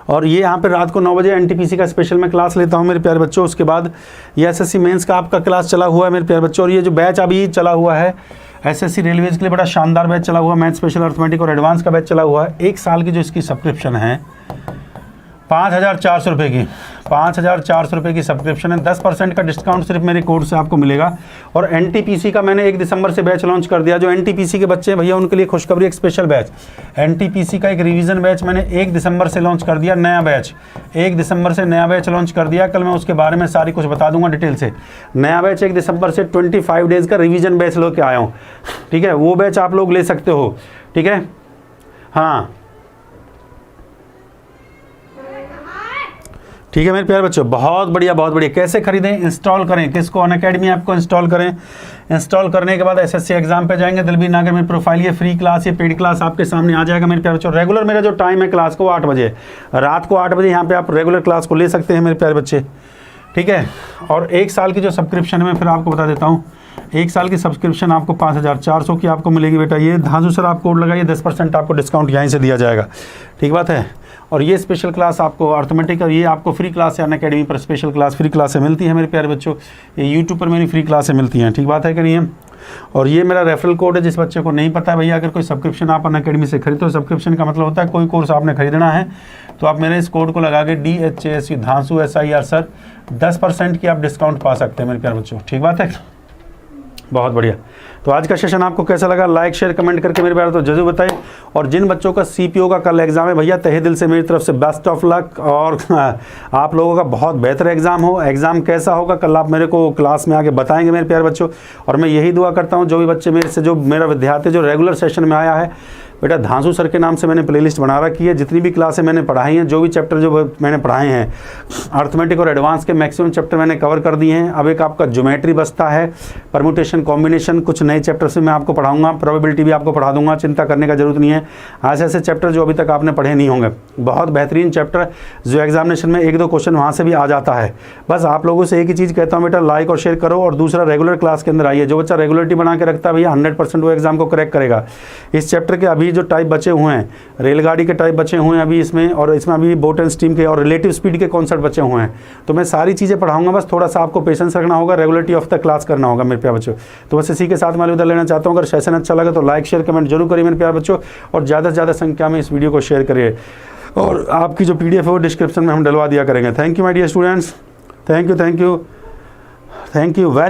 और ये यहाँ पे रात को 9 बजे एनटीपीसी का स्पेशल मैं क्लास लेता हूँ मेरे प्यारे बच्चों। उसके बाद ये एसएससी मेंस का आपका क्लास चला हुआ है मेरे प्यारे बच्चों। और ये जो बैच अभी चला हुआ है एसएससी रेलवेज के लिए बड़ा शानदार बैच चला हुआ है, मैथ स्पेशल अर्थमेटिक और एडवांस का बैच चला हुआ है। 1 साल की जो इसकी सब्सक्रिप्शन है 5,400 रुपये की, 5,400 रुपये की सब्सक्रिप्शन है। 10% का डिस्काउंट सिर्फ मेरे कोड से आपको मिलेगा। और एनटीपीसी का मैंने 1 दिसंबर से बैच लॉन्च कर दिया। जो एनटीपीसी के बच्चे हैं भैया उनके लिए खुशखबरी, एक स्पेशल बैच एनटीपीसी का एक रिवीजन बैच मैंने 1 दिसंबर से लॉन्च कर दिया। नया बैच 1 दिसंबर से नया बैच लॉन्च कर दिया। कल मैं उसके बारे में सारी कुछ बता दूंगा डिटेल से। नया बैच 1 दिसंबर से 25 डेज़ का रिवीजन बैच लेके आया हूँ, ठीक है। वो बैच आप लोग ले सकते हो, ठीक है। हाँ ठीक है मेरे प्यारे बच्चों, बहुत बढ़िया बहुत बढ़िया। कैसे खरीदें, इंस्टॉल करें, किसको, अनअकैडमी ऐप को इंस्टॉल करें। इंस्टॉल करने के बाद एसएससी एग्जाम पे जाएंगे, दिलबीर नागर में प्रोफाइल, ये फ्री क्लास, ये पेड क्लास आपके सामने आ जाएगा मेरे प्यारे बच्चों। रेगुलर मेरा जो टाइम है क्लास को 8 बजे, रात को 8 बजे यहाँ पे आप रेगुलर क्लास को ले सकते हैं मेरे प्यारे बच्चे, ठीक है। और 1 साल की जो सब्सक्रिप्शन है मैं फिर आपको बता देता हूँ। 1 साल की सब्सक्रिप्शन आपको 5,400 की आपको मिलेगी बेटा। ये धांसू सर आप कोड लगाइए, 10% आपको डिस्काउंट यहीं से दिया जाएगा, ठीक बात है। और ये स्पेशल क्लास आपको अर्थमेटिक, और ये आपको फ्री क्लास है अनअकैडमी पर, स्पेशल क्लास फ्री क्लासें मिलती है मेरे प्यारे बच्चों। ये यूट्यूब पर मेरी फ्री क्लासें मिलती हैं, ठीक बात है कि नहीं है। और ये मेरा रेफरल कोड है। जिस बच्चे को नहीं पता है भैया, अगर कोई सब्सक्रिप्शन आप अनअकैडमी से खरीदते हो, सब्सक्रिप्शन का मतलब होता है कोई कोर्स आपने खरीदना है तो आप मेरे इस कोड को लगा के DHASU धांसू SIR सर 10% की आप डिस्काउंट पा सकते हैं मेरे प्यारे बच्चों, ठीक बात है। बहुत बढ़िया। तो आज का सेशन आपको कैसा लगा, लाइक शेयर कमेंट करके मेरे प्यारे तो जरूर बताइए। और जिन बच्चों का CPO का कल एग्जाम है भैया, तहे दिल से मेरी तरफ से बेस्ट ऑफ लक, और आप लोगों का बहुत बेहतर एग्जाम हो। एग्जाम कैसा होगा कल आप मेरे को क्लास में आके बताएंगे मेरे प्यारे बच्चों। और मैं यही दुआ करता हूँ जो भी बच्चे मेरे से, जो मेरा विद्यार्थी जो रेगुलर सेशन में आया है बेटा, धांसू सर के नाम से मैंने प्लेलिस्ट बना रखी है। जितनी भी क्लासें मैंने पढ़ाई हैं, जो भी चैप्टर जो मैंने पढ़ाए हैं अर्थमेटिक और एडवांस के मैक्सिमम चैप्टर मैंने कवर कर दिए हैं। अब एक आपका ज्योमेट्री बचता है, परम्यूटेशन कॉम्बिनेशन, कुछ नए चैप्टर से मैं आपको पढ़ाऊंगा, प्रोबेबिलिटी भी आपको पढ़ा दूंगा, चिंता करने का जरूरत नहीं है। ऐसे ऐसे चैप्टर जो अभी तक आपने पढ़े नहीं होंगे, बहुत बेहतरीन चैप्टर जो एग्जामिनेशन में 1-2 क्वेश्चन वहाँ से भी आ जाता है। बस आप लोगों से एक ही चीज़ कहता हूँ बेटा, लाइक और शेयर करो। और दूसरा, रेगुलर क्लास के अंदर आइए। जो बच्चा रेगुलरिटी बना के रखता है भैया 100% वो एग्जाम को क्रैक करेगा। इस चैप्टर के अभी जो टाइप बचे हुए हैं, रेलगाड़ी के टाइप बचे हुए हैं अभी इसमें, और इसमें अभी बोट एंड स्टीम के और रिलेटिव स्पीड के कॉन्सेप्ट बचे हुए हैं। तो मैं सारी चीज़ें पढ़ाऊंगा, बस थोड़ा सा आपको पेशेंस रखना होगा, रेगुलरिटी ऑफ द क्लास करना होगा मेरे प्यारे बच्चों। तो बस इसी के साथ मैं अलविदा लेना चाहता हूँ। अगर सेशन अच्छा लगा तो लाइक शेयर कमेंट जरूर करिए मेरे प्यारे बच्चों, और ज़्यादा से ज़्यादा संख्या में इस वीडियो को शेयर करिए। और आपकी जो PDF है वो डिस्क्रिप्शन में हम डलवा दिया करेंगे। Thank you my dear students, thank you very much.